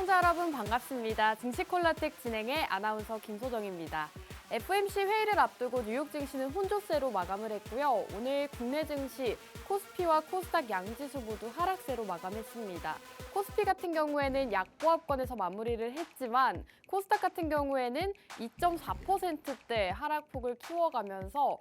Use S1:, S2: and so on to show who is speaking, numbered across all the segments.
S1: 시청자 여러분 반갑습니다. 증시콜라텍 진행의 아나운서 김소정입니다. FOMC 회의를 앞두고 뉴욕 증시는 혼조세로 마감을 했고요. 오늘 국내 증시 코스피와 코스닥 양지수 모두 하락세로 마감했습니다. 코스피 같은 경우에는 약보합권에서 마무리를 했지만 코스닥 같은 경우에는 2.4%대 하락폭을 키워가면서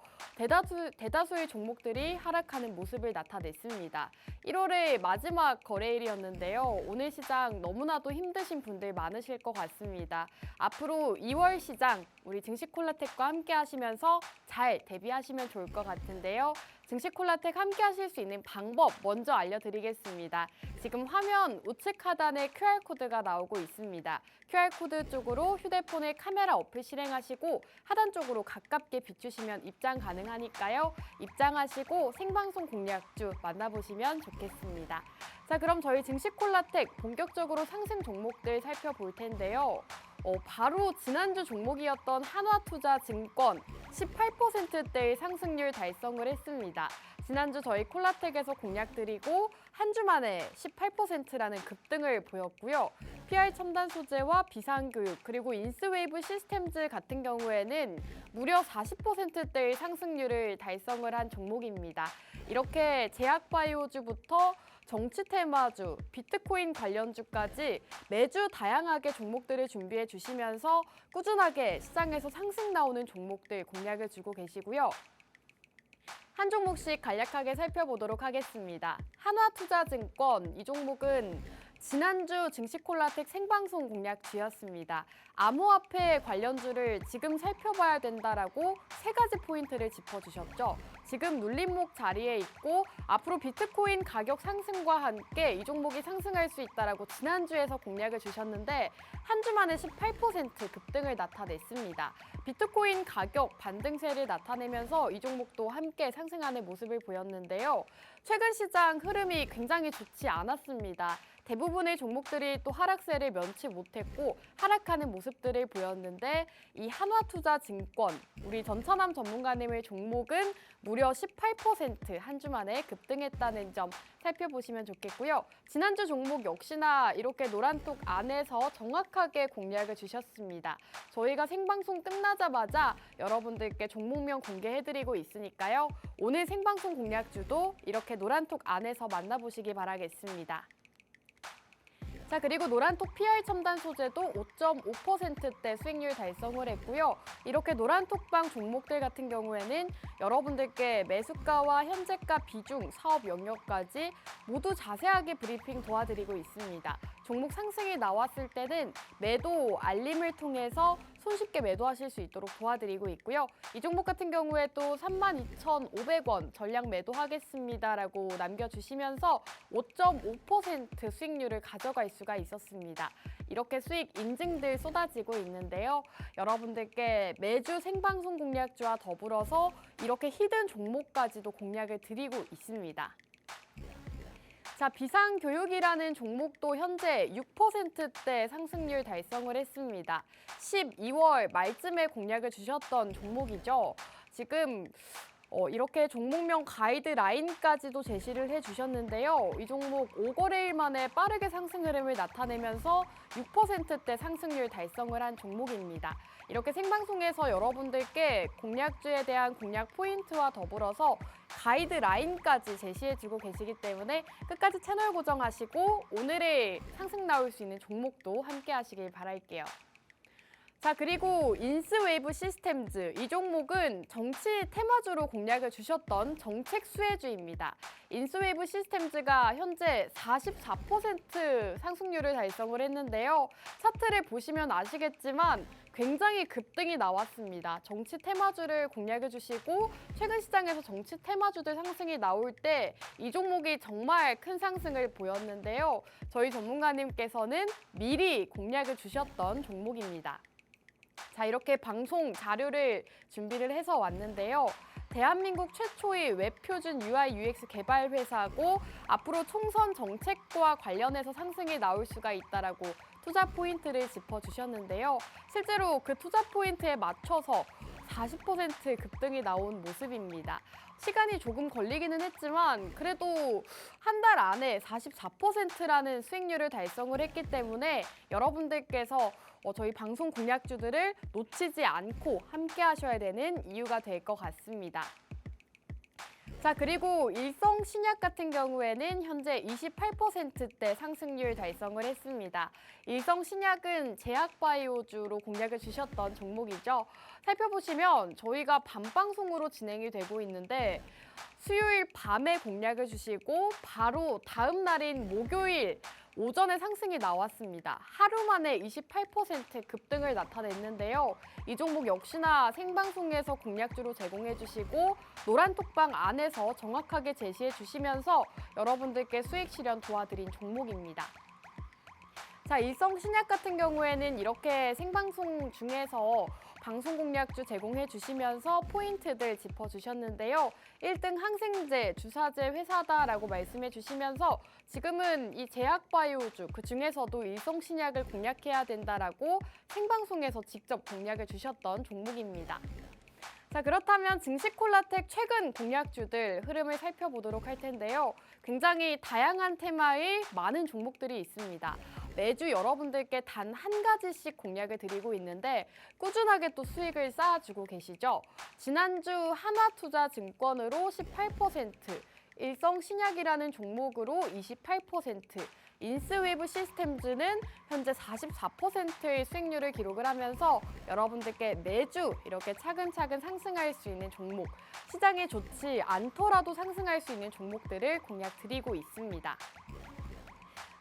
S1: 대다수의 종목들이 하락하는 모습을 나타냈습니다. 1월의 마지막 거래일이었는데요. 오늘 시장 너무나도 힘드신 분들 많으실 것 같습니다. 앞으로 2월 시장 우리 증시콜라텍과 함께 하시면서 잘 대비하시면 좋을 것 같은데요. 증시콜라텍 함께 하실 수 있는 방법 먼저 알려드리겠습니다. 지금 화면 우측 하단에 QR코드가 나오고 있습니다. QR코드 쪽으로 휴대폰의 카메라 어플 실행하시고 하단 쪽으로 가깝게 비추시면 입장 가능하니까요. 입장하시고 생방송 공략주 만나보시면 좋겠습니다. 자, 그럼 저희 증시콜라텍 본격적으로 상승 종목들 살펴볼 텐데요. 바로 지난주 종목이었던 한화투자증권 18%대의 상승률 달성을 했습니다. 지난주 저희 콜라텍에서 공략드리고 한 주 만에 18%라는 급등을 보였고요. PR 첨단 소재와 비상교육 그리고 인스웨이브 시스템즈 같은 경우에는 무려 40%대의 상승률을 달성을 한 종목입니다. 이렇게 제약바이오주부터 정치 테마주, 비트코인 관련주까지 매주 다양하게 종목들을 준비해 주시면서 꾸준하게 시장에서 상승 나오는 종목들 공략을 주고 계시고요. 한 종목씩 간략하게 살펴보도록 하겠습니다. 한화투자증권, 이 종목은 지난주 증시콜라텍 생방송 공략주였습니다. 암호화폐 관련주를 지금 살펴봐야 된다라고 세 가지 포인트를 짚어주셨죠. 지금 눌림목 자리에 있고 앞으로 비트코인 가격 상승과 함께 이 종목이 상승할 수 있다라고 지난주에서 공략을 주셨는데 한 주 만에 18% 급등을 나타냈습니다. 비트코인 가격 반등세를 나타내면서 이 종목도 함께 상승하는 모습을 보였는데요. 최근 시장 흐름이 굉장히 좋지 않았습니다. 대부분의 종목들이 또 하락세를 면치 못했고 하락하는 모습들을 보였는데 이 한화투자증권, 우리 전천함 전문가님의 종목은 무려 18% 한 주 만에 급등했다는 점 살펴보시면 좋겠고요. 지난주 종목 역시나 이렇게 노란톡 안에서 정확하게 공략을 주셨습니다. 저희가 생방송 끝나자마자 여러분들께 종목명 공개해드리고 있으니까요. 오늘 생방송 공략주도 이렇게 노란톡 안에서 만나보시기 바라겠습니다. 자, 그리고 노란톡 PR 첨단 소재도 5.5%대 수익률 달성을 했고요. 이렇게 노란톡방 종목들 같은 경우에는 여러분들께 매수가와 현재가 비중, 사업 영역까지 모두 자세하게 브리핑 도와드리고 있습니다. 종목 상승이 나왔을 때는 매도 알림을 통해서 손쉽게 매도하실 수 있도록 도와드리고 있고요. 이 종목 같은 경우에 또 32,500원 전량 매도하겠습니다라고 남겨주시면서 5.5% 수익률을 가져갈 수가 있었습니다. 이렇게 수익 인증들 쏟아지고 있는데요. 여러분들께 매주 생방송 공략주와 더불어서 이렇게 히든 종목까지도 공략을 드리고 있습니다. 자, 비상교육이라는 종목도 현재 6%대 상승률 달성을 했습니다. 12월 말쯤에 공략을 주셨던 종목이죠. 지금 이렇게 종목명 가이드라인까지도 제시를 해주셨는데요. 이 종목 5거래일 만에 빠르게 상승 흐름을 나타내면서 6%대 상승률 달성을 한 종목입니다. 이렇게 생방송에서 여러분들께 공략주에 대한 공략 포인트와 더불어서 가이드라인까지 제시해주고 계시기 때문에 끝까지 채널 고정하시고 오늘의 상승 나올 수 있는 종목도 함께 하시길 바랄게요. 자, 그리고 인스웨이브 시스템즈, 이 종목은 정치 테마주로 공략을 주셨던 정책 수혜주입니다. 인스웨이브 시스템즈가 현재 44% 상승률을 달성을 했는데요. 차트를 보시면 아시겠지만 굉장히 급등이 나왔습니다. 정치 테마주를 공략해 주시고 최근 시장에서 정치 테마주들 상승이 나올 때 이 종목이 정말 큰 상승을 보였는데요. 저희 전문가님께서는 미리 공략을 주셨던 종목입니다. 자, 이렇게 방송 자료를 준비를 해서 왔는데요. 대한민국 최초의 웹표준 UI UX 개발 회사고 앞으로 총선 정책과 관련해서 상승이 나올 수가 있다라고 투자 포인트를 짚어주셨는데요. 실제로 그 투자 포인트에 맞춰서 40% 급등이 나온 모습입니다. 시간이 조금 걸리기는 했지만 그래도 한 달 안에 44%라는 수익률을 달성을 했기 때문에 여러분들께서 저희 방송 공략주들을 놓치지 않고 함께 하셔야 되는 이유가 될 것 같습니다. 자, 그리고 일성 신약 같은 경우에는 현재 28%대 상승률 달성을 했습니다. 일성 신약은 제약바이오주로 공략을 주셨던 종목이죠. 살펴보시면 저희가 밤방송으로 진행이 되고 있는데 수요일 밤에 공략을 주시고 바로 다음 날인 목요일 오전에 상승이 나왔습니다. 하루 만에 28% 급등을 나타냈는데요. 이 종목 역시나 생방송에서 공략주로 제공해 주시고 노란톡방 안에서 정확하게 제시해 주시면서 여러분들께 수익 실현 도와드린 종목입니다. 자, 일성 신약 같은 경우에는 이렇게 생방송 중에서 방송 공략주 제공해 주시면서 포인트들 짚어주셨는데요. 1등 항생제, 주사제 회사다라고 말씀해 주시면서 지금은 이 제약바이오주, 그중에서도 일성신약을 공략해야 된다라고 생방송에서 직접 공략을 주셨던 종목입니다. 자, 그렇다면 증시콜라텍 최근 공략주들 흐름을 살펴보도록 할 텐데요. 굉장히 다양한 테마의 많은 종목들이 있습니다. 매주 여러분들께 단 한 가지씩 공략을 드리고 있는데 꾸준하게 또 수익을 쌓아주고 계시죠. 지난주 하나투자증권으로 18%, 일성신약이라는 종목으로 28%, 인스웨이브 시스템즈는 현재 44%의 수익률을 기록을 하면서 여러분들께 매주 이렇게 차근차근 상승할 수 있는 종목, 시장에 좋지 않더라도 상승할 수 있는 종목들을 공략 드리고 있습니다.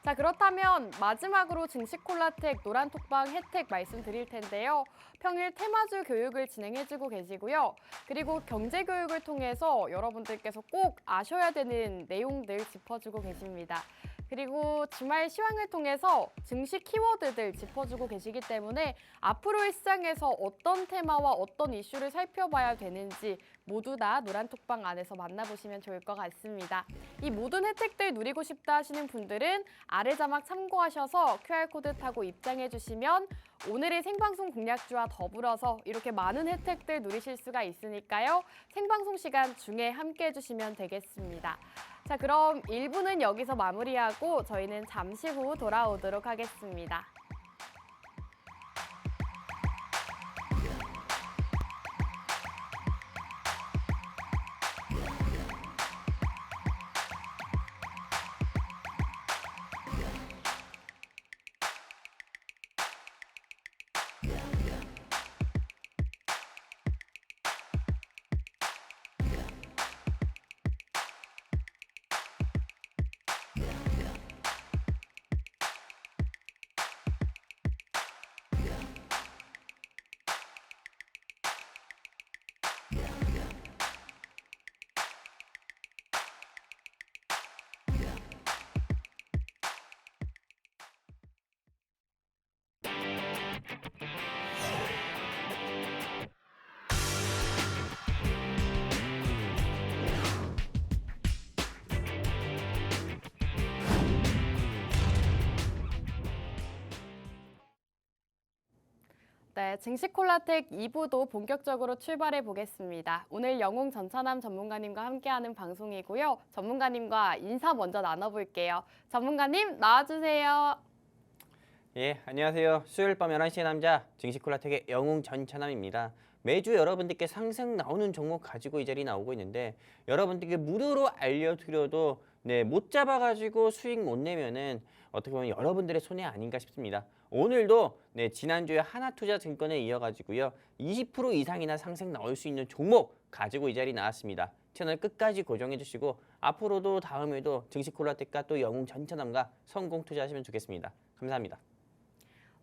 S1: 자, 그렇다면 마지막으로 증시콜라텍 노란톡방 혜택 말씀드릴 텐데요. 평일 테마주 교육을 진행해주고 계시고요. 그리고 경제교육을 통해서 여러분들께서 꼭 아셔야 되는 내용들 짚어주고 계십니다. 그리고 주말 시황을 통해서 증시 키워드들 짚어주고 계시기 때문에 앞으로의 시장에서 어떤 테마와 어떤 이슈를 살펴봐야 되는지 모두 다 노란톡방 안에서 만나보시면 좋을 것 같습니다. 이 모든 혜택들 누리고 싶다 하시는 분들은 아래 자막 참고하셔서 QR코드 타고 입장해 주시면 오늘의 생방송 공략주와 더불어서 이렇게 많은 혜택들 누리실 수가 있으니까요. 생방송 시간 중에 함께 해주시면 되겠습니다. 자, 그럼 1부는 여기서 마무리하고 저희는 잠시 후 돌아오도록 하겠습니다. 네, 증시콜라텍 2부도 본격적으로 출발해 보겠습니다. 오늘 영웅 전찬함 전문가님과 함께하는 방송이고요. 전문가님과 인사 먼저 나눠볼게요. 전문가님 나와주세요.
S2: 예, 안녕하세요. 수요일 밤 11시의 남자 증시콜라텍의 영웅 전찬함입니다. 매주 여러분들께 상승 나오는 종목 가지고 이 자리 나오고 있는데 여러분들께 무료로 알려드려도 못 잡아가지고 수익 못 내면은 어떻게 보면 여러분들의 손해 아닌가 싶습니다. 오늘도 지난주에 하나투자증권에 이어가지고요. 20% 이상이나 상승 나올 수 있는 종목 가지고 이 자리 나왔습니다. 채널 끝까지 고정해 주시고 앞으로도 다음에도 증시콜라텍과 또 영웅 전찬함과 성공 투자하시면 좋겠습니다. 감사합니다.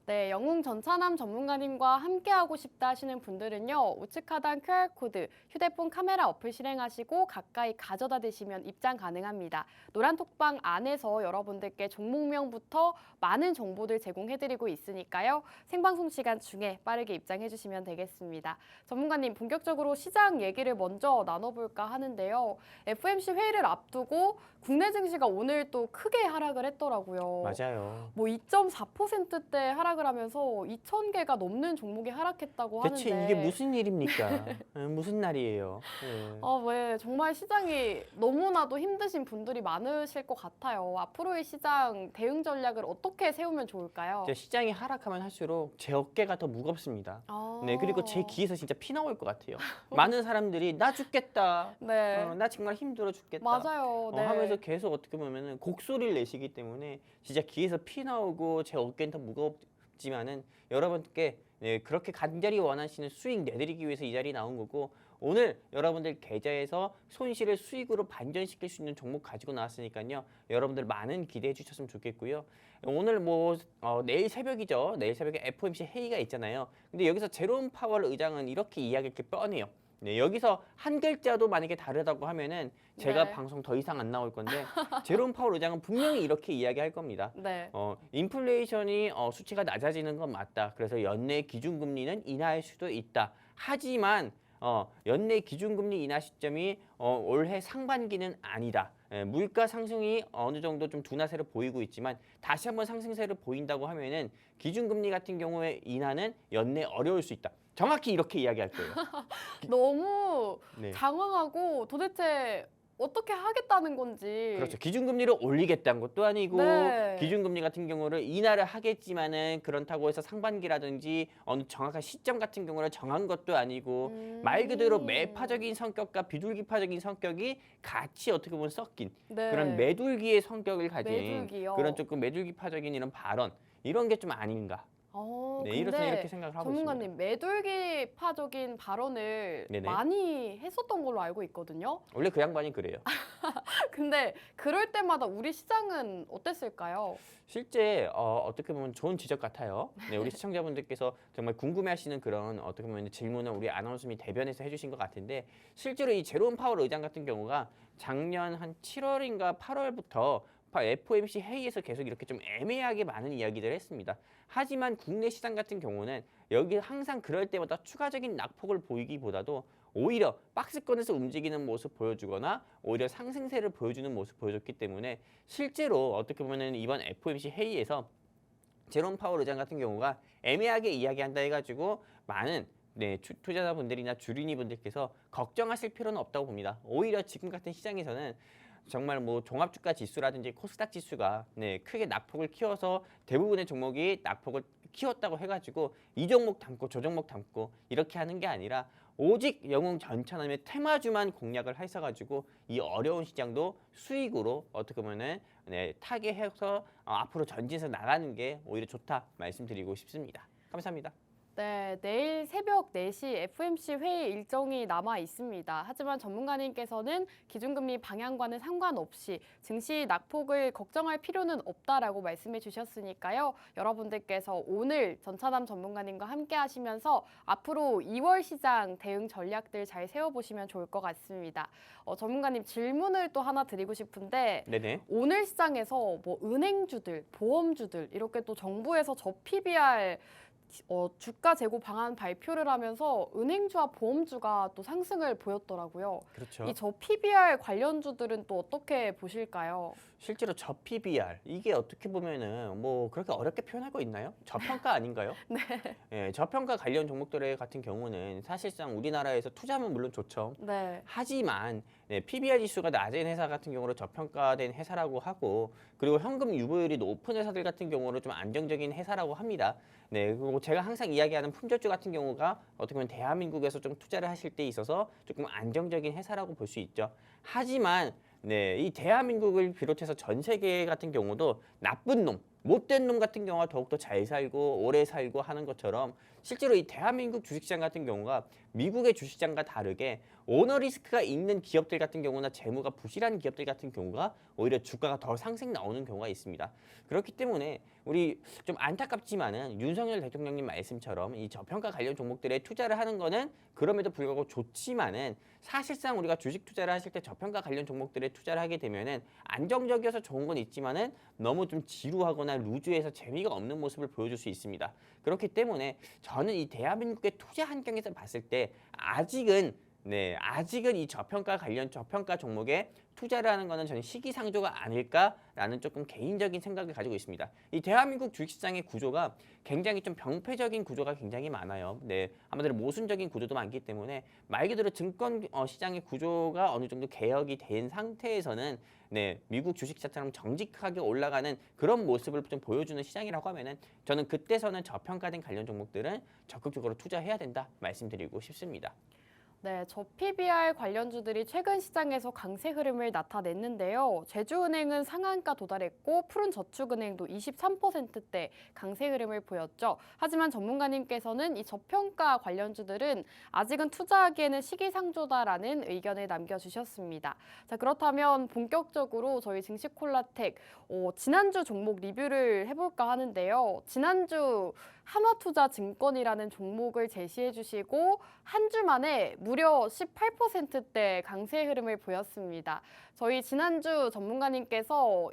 S1: 네, 영웅 전찬함 전문가님과 함께하고 싶다 하시는 분들은요. 우측 하단 QR코드, 휴대폰 카메라 어플 실행하시고 가까이 가져다 대시면 입장 가능합니다. 노란톡방 안에서 여러분들께 종목명부터 많은 정보들 제공해드리고 있으니까요. 생방송 시간 중에 빠르게 입장해 주시면 되겠습니다. 전문가님, 본격적으로 시장 얘기를 먼저 나눠볼까 하는데요. FOMC 회의를 앞두고 국내 증시가 오늘 또 크게 하락을 했더라고요.
S2: 맞아요.
S1: 뭐 2.4%대 하락 하락을 하면서 2,000개가 넘는 종목이 하락했다고
S2: 대체
S1: 하는데
S2: 이게 무슨 일입니까? 무슨 날이에요? 예.
S1: 왜 정말 시장이 너무나도 힘드신 분들이 많으실 것 같아요. 앞으로의 시장 대응 전략을 어떻게 세우면 좋을까요?
S2: 이제 시장이 하락하면 할수록 제 어깨가 더 무겁습니다. 네, 그리고 제 귀에서 진짜 피 나올 것 같아요. 많은 사람들이 나 죽겠다.
S1: 네.
S2: 나 정말 힘들어 죽겠다.
S1: 맞아요. 네.
S2: 하면서 계속 어떻게 보면은 곡소리를 내시기 때문에 진짜 귀에서 피 나오고 제 어깨는 더 무겁지만은 여러분께 네, 그렇게 간절히 원하시는 수익 내드리기 위해서 이 자리에 나온 거고 오늘 여러분들 계좌에서 손실을 수익으로 반전시킬 수 있는 종목 가지고 나왔으니까요. 여러분들 많은 기대해 주셨으면 좋겠고요. 오늘 내일 새벽이죠. 내일 새벽에 FOMC 회의가 있잖아요. 근데 여기서 제롬 파월 의장은 이렇게 이야기할 게 뻔해요. 네, 여기서 한 글자도 만약에 다르다고 하면은 제가
S1: 네.
S2: 방송 더 이상 안 나올 건데 제롬 파월 의장은 분명히 이렇게 이야기할 겁니다.
S1: 네.
S2: 인플레이션이 수치가 낮아지는 건 맞다. 그래서 연내 기준금리는 인하할 수도 있다. 하지만 연내 기준금리 인하 시점이 올해 상반기는 아니다. 물가 상승이 어느 정도 좀 둔화세를 보이고 있지만 다시 한번 상승세를 보인다고 하면은 기준금리 같은 경우에 인하는 연내 어려울 수 있다. 정확히 이렇게 이야기할 거예요.
S1: 너무
S2: 네.
S1: 장황하고 도대체 어떻게 하겠다는 건지.
S2: 그렇죠. 기준금리를 올리겠다는 것도 아니고
S1: 네.
S2: 기준금리 같은 경우를 인하를 하겠지만은 그렇다고 해서 상반기라든지 어느 정확한 시점 같은 경우를 정한 것도 아니고 말 그대로 매파적인 성격과 비둘기파적인 성격이 같이 어떻게 보면 섞인
S1: 네.
S2: 그런 매둘기의 성격을 가진
S1: 매둘기요.
S2: 그런 조금 매둘기파적인 이런 발언 이런 게 좀 아닌가. 네,
S1: 근데
S2: 이렇게 생각을 하고 있습니다.
S1: 전문가님 매둘기파적인 발언을
S2: 네네.
S1: 많이 했었던 걸로 알고 있거든요.
S2: 원래 그 양반이 그래요.
S1: 근데 그럴 때마다 우리 시장은 어땠을까요?
S2: 실제 어떻게 보면 좋은 지적 같아요. 네, 우리 시청자분들께서 정말 궁금해하시는 그런 어떻게 보면 질문을 우리 아나운서님이 대변해서 해주신 것 같은데 실제로 이 제롬 파월 의장 같은 경우가 작년 한 7월인가 8월부터 FOMC 회의에서 계속 이렇게 좀 애매하게 많은 이야기들을 했습니다. 하지만 국내 시장 같은 경우는 여기 항상 그럴 때마다 추가적인 낙폭을 보이기보다도 오히려 박스권에서 움직이는 모습 보여주거나 오히려 상승세를 보여주는 모습 보여줬기 때문에 실제로 어떻게 보면은 이번 FOMC 회의에서 제롬 파월 의장 같은 경우가 애매하게 이야기한다 해가지고 많은 투자자분들이나 주린이분들께서 걱정하실 필요는 없다고 봅니다. 오히려 지금 같은 시장에서는 정말 종합주가 지수라든지 코스닥 지수가 크게 낙폭을 키워서 대부분의 종목이 낙폭을 키웠다고 해가지고 이 종목 담고 저 종목 담고 이렇게 하는 게 아니라 오직 영웅 전천함의 테마주만 공략을 해서가지고 이 어려운 시장도 수익으로 어떻게 보면은 타개해서 앞으로 전진해서 나가는 게 오히려 좋다 말씀드리고 싶습니다. 감사합니다.
S1: 네, 내일 새벽 4시 FOMC 회의 일정이 남아 있습니다. 하지만 전문가님께서는 기준금리 방향과는 상관없이 증시 낙폭을 걱정할 필요는 없다라고 말씀해 주셨으니까요. 여러분들께서 오늘 전차담 전문가님과 함께 하시면서 앞으로 2월 시장 대응 전략들 잘 세워보시면 좋을 것 같습니다. 전문가님 질문을 또 하나 드리고 싶은데
S2: 네네.
S1: 오늘 시장에서 은행주들, 보험주들 이렇게 또 정부에서 저PBR 주가 재고 방안 발표를 하면서 은행주와 보험주가 또 상승을 보였더라고요.
S2: 그렇죠.
S1: 이 저PBR 관련주들은 또 어떻게 보실까요?
S2: 실제로 저PBR 이게 어떻게 보면은 그렇게 어렵게 표현할 거 있나요? 저평가 아닌가요?
S1: 네.
S2: 예, 저평가 관련 종목들 같은 경우는 사실상 우리나라에서 투자하면 물론 좋죠.
S1: 네.
S2: 하지만 PBR 지수가 낮은 회사 같은 경우로 저평가된 회사라고 하고 그리고 현금 유보율이 높은 회사들 같은 경우로 좀 안정적인 회사라고 합니다. 네, 그리고 제가 항상 이야기하는 품절주 같은 경우가 어떻게 보면 대한민국에서 좀 투자를 하실 때 있어서 조금 안정적인 회사라고 볼 수 있죠. 하지만 이 대한민국을 비롯해서 전 세계 같은 경우도 나쁜 놈, 못된 놈 같은 경우가 더욱더 잘 살고 오래 살고 하는 것처럼 실제로 이 대한민국 주식시장 같은 경우가 미국의 주식시장과 다르게 오너 리스크가 있는 기업들 같은 경우나 재무가 부실한 기업들 같은 경우가 오히려 주가가 더 상승 나오는 경우가 있습니다. 그렇기 때문에 우리 좀 안타깝지만은 윤석열 대통령님 말씀처럼 이 저평가 관련 종목들에 투자를 하는 거는 그럼에도 불구하고 좋지만은 사실상 우리가 주식 투자를 하실 때 저평가 관련 종목들에 투자를 하게 되면은 안정적이어서 좋은 건 있지만은 너무 좀 지루하거나 루즈해서 재미가 없는 모습을 보여줄 수 있습니다. 그렇기 때문에 저는 이 대한민국의 투자 환경에서 봤을 때 아직은 네, 아직은 이 저평가 관련 저평가 종목에 투자를 하는 거는 저는 시기상조가 아닐까라는 조금 개인적인 생각을 가지고 있습니다. 이 대한민국 주식시장의 구조가 굉장히 좀 병폐적인 구조가 굉장히 많아요. 네, 한마디로 모순적인 구조도 많기 때문에 말 그대로 증권 시장의 구조가 어느 정도 개혁이 된 상태에서는 네, 미국 주식시장처럼 정직하게 올라가는 그런 모습을 좀 보여주는 시장이라고 하면은 저는 그때서는 저평가된 관련 종목들은 적극적으로 투자해야 된다 말씀드리고 싶습니다.
S1: 네, 저 PBR 관련주들이 최근 시장에서 강세 흐름을 나타냈는데요. 제주은행은 상한가 도달했고 푸른저축은행도 23%대 강세 흐름을 보였죠. 하지만 전문가님께서는 이 저평가 관련주들은 아직은 투자하기에는 시기상조다라는 의견을 남겨주셨습니다. 자, 그렇다면 본격적으로 저희 증시콜라텍 지난주 종목 리뷰를 해볼까 하는데요. 지난주 한화투자증권이라는 종목을 제시해 주시고 한 주 만에 무려 18%대 강세 흐름을 보였습니다. 저희 지난주 전문가님께서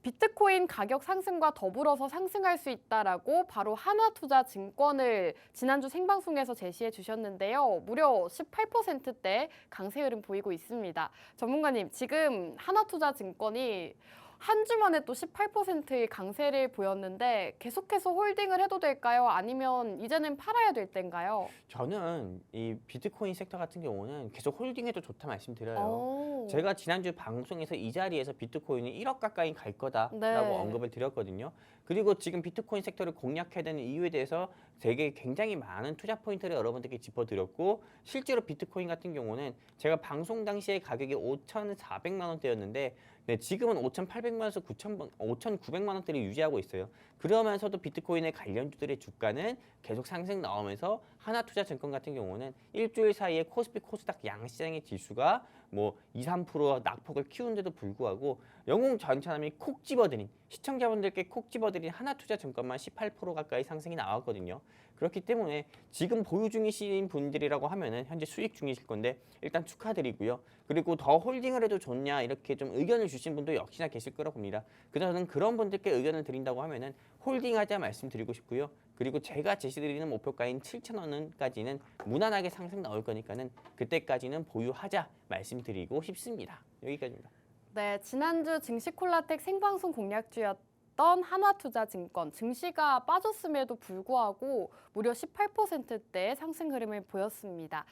S1: 비트코인 가격 상승과 더불어서 상승할 수 있다라고 바로 한화투자증권을 지난주 생방송에서 제시해 주셨는데요. 무려 18%대 강세 흐름 보이고 있습니다. 전문가님, 지금 한화투자증권이 한 주 만에 또 18%의 강세를 보였는데 계속해서 홀딩을 해도 될까요? 아니면 이제는 팔아야 될 때인가요?
S2: 저는 이 비트코인 섹터 같은 경우는 계속 홀딩해도 좋다 말씀드려요.
S1: 오.
S2: 제가 지난주 방송에서 이 자리에서 비트코인이 1억 가까이 갈 거다라고
S1: 네.
S2: 언급을 드렸거든요. 그리고 지금 비트코인 섹터를 공략해야 되는 이유에 대해서 되게 굉장히 많은 투자 포인트를 여러분들께 짚어드렸고 실제로 비트코인 같은 경우는 제가 방송 당시에 가격이 5,400만 원대였는데 네, 지금은 5,800만 원에서 5,900만 원대를 유지하고 있어요. 그러면서도 비트코인의 관련주들의 주가는 계속 상승 나오면서 하나투자증권 같은 경우는 일주일 사이에 코스피 코스닥 양시장의 지수가 뭐 2, 3% 낙폭을 키우는데도 불구하고 영웅 전차남이 콕 집어드린 시청자분들께 콕 집어드린 하나투자증권만 18% 가까이 상승이 나왔거든요. 그렇기 때문에 지금 보유 중이신 분들이라고 하면은 현재 수익 중이실 건데 일단 축하드리고요. 그리고 더 홀딩을 해도 좋냐 이렇게 좀 의견을 주신 분도 역시나 계실 거라 봅니다. 그래서 저는 그런 분들께 의견을 드린다고 하면은 홀딩하자 말씀드리고 싶고요. 그리고 제가 제시드리는 목표가인 7,000원까지는 무난하게 상승 나올 거니까는 그때까지는 보유하자 말씀드리고 싶습니다. 여기까지입니다.
S1: 네, 지난주 증시콜라텍 생방송 공략주였던 한화투자증권 증시가 빠졌음에도 불구하고 무려 18%대 상승 흐름을 보였습니다.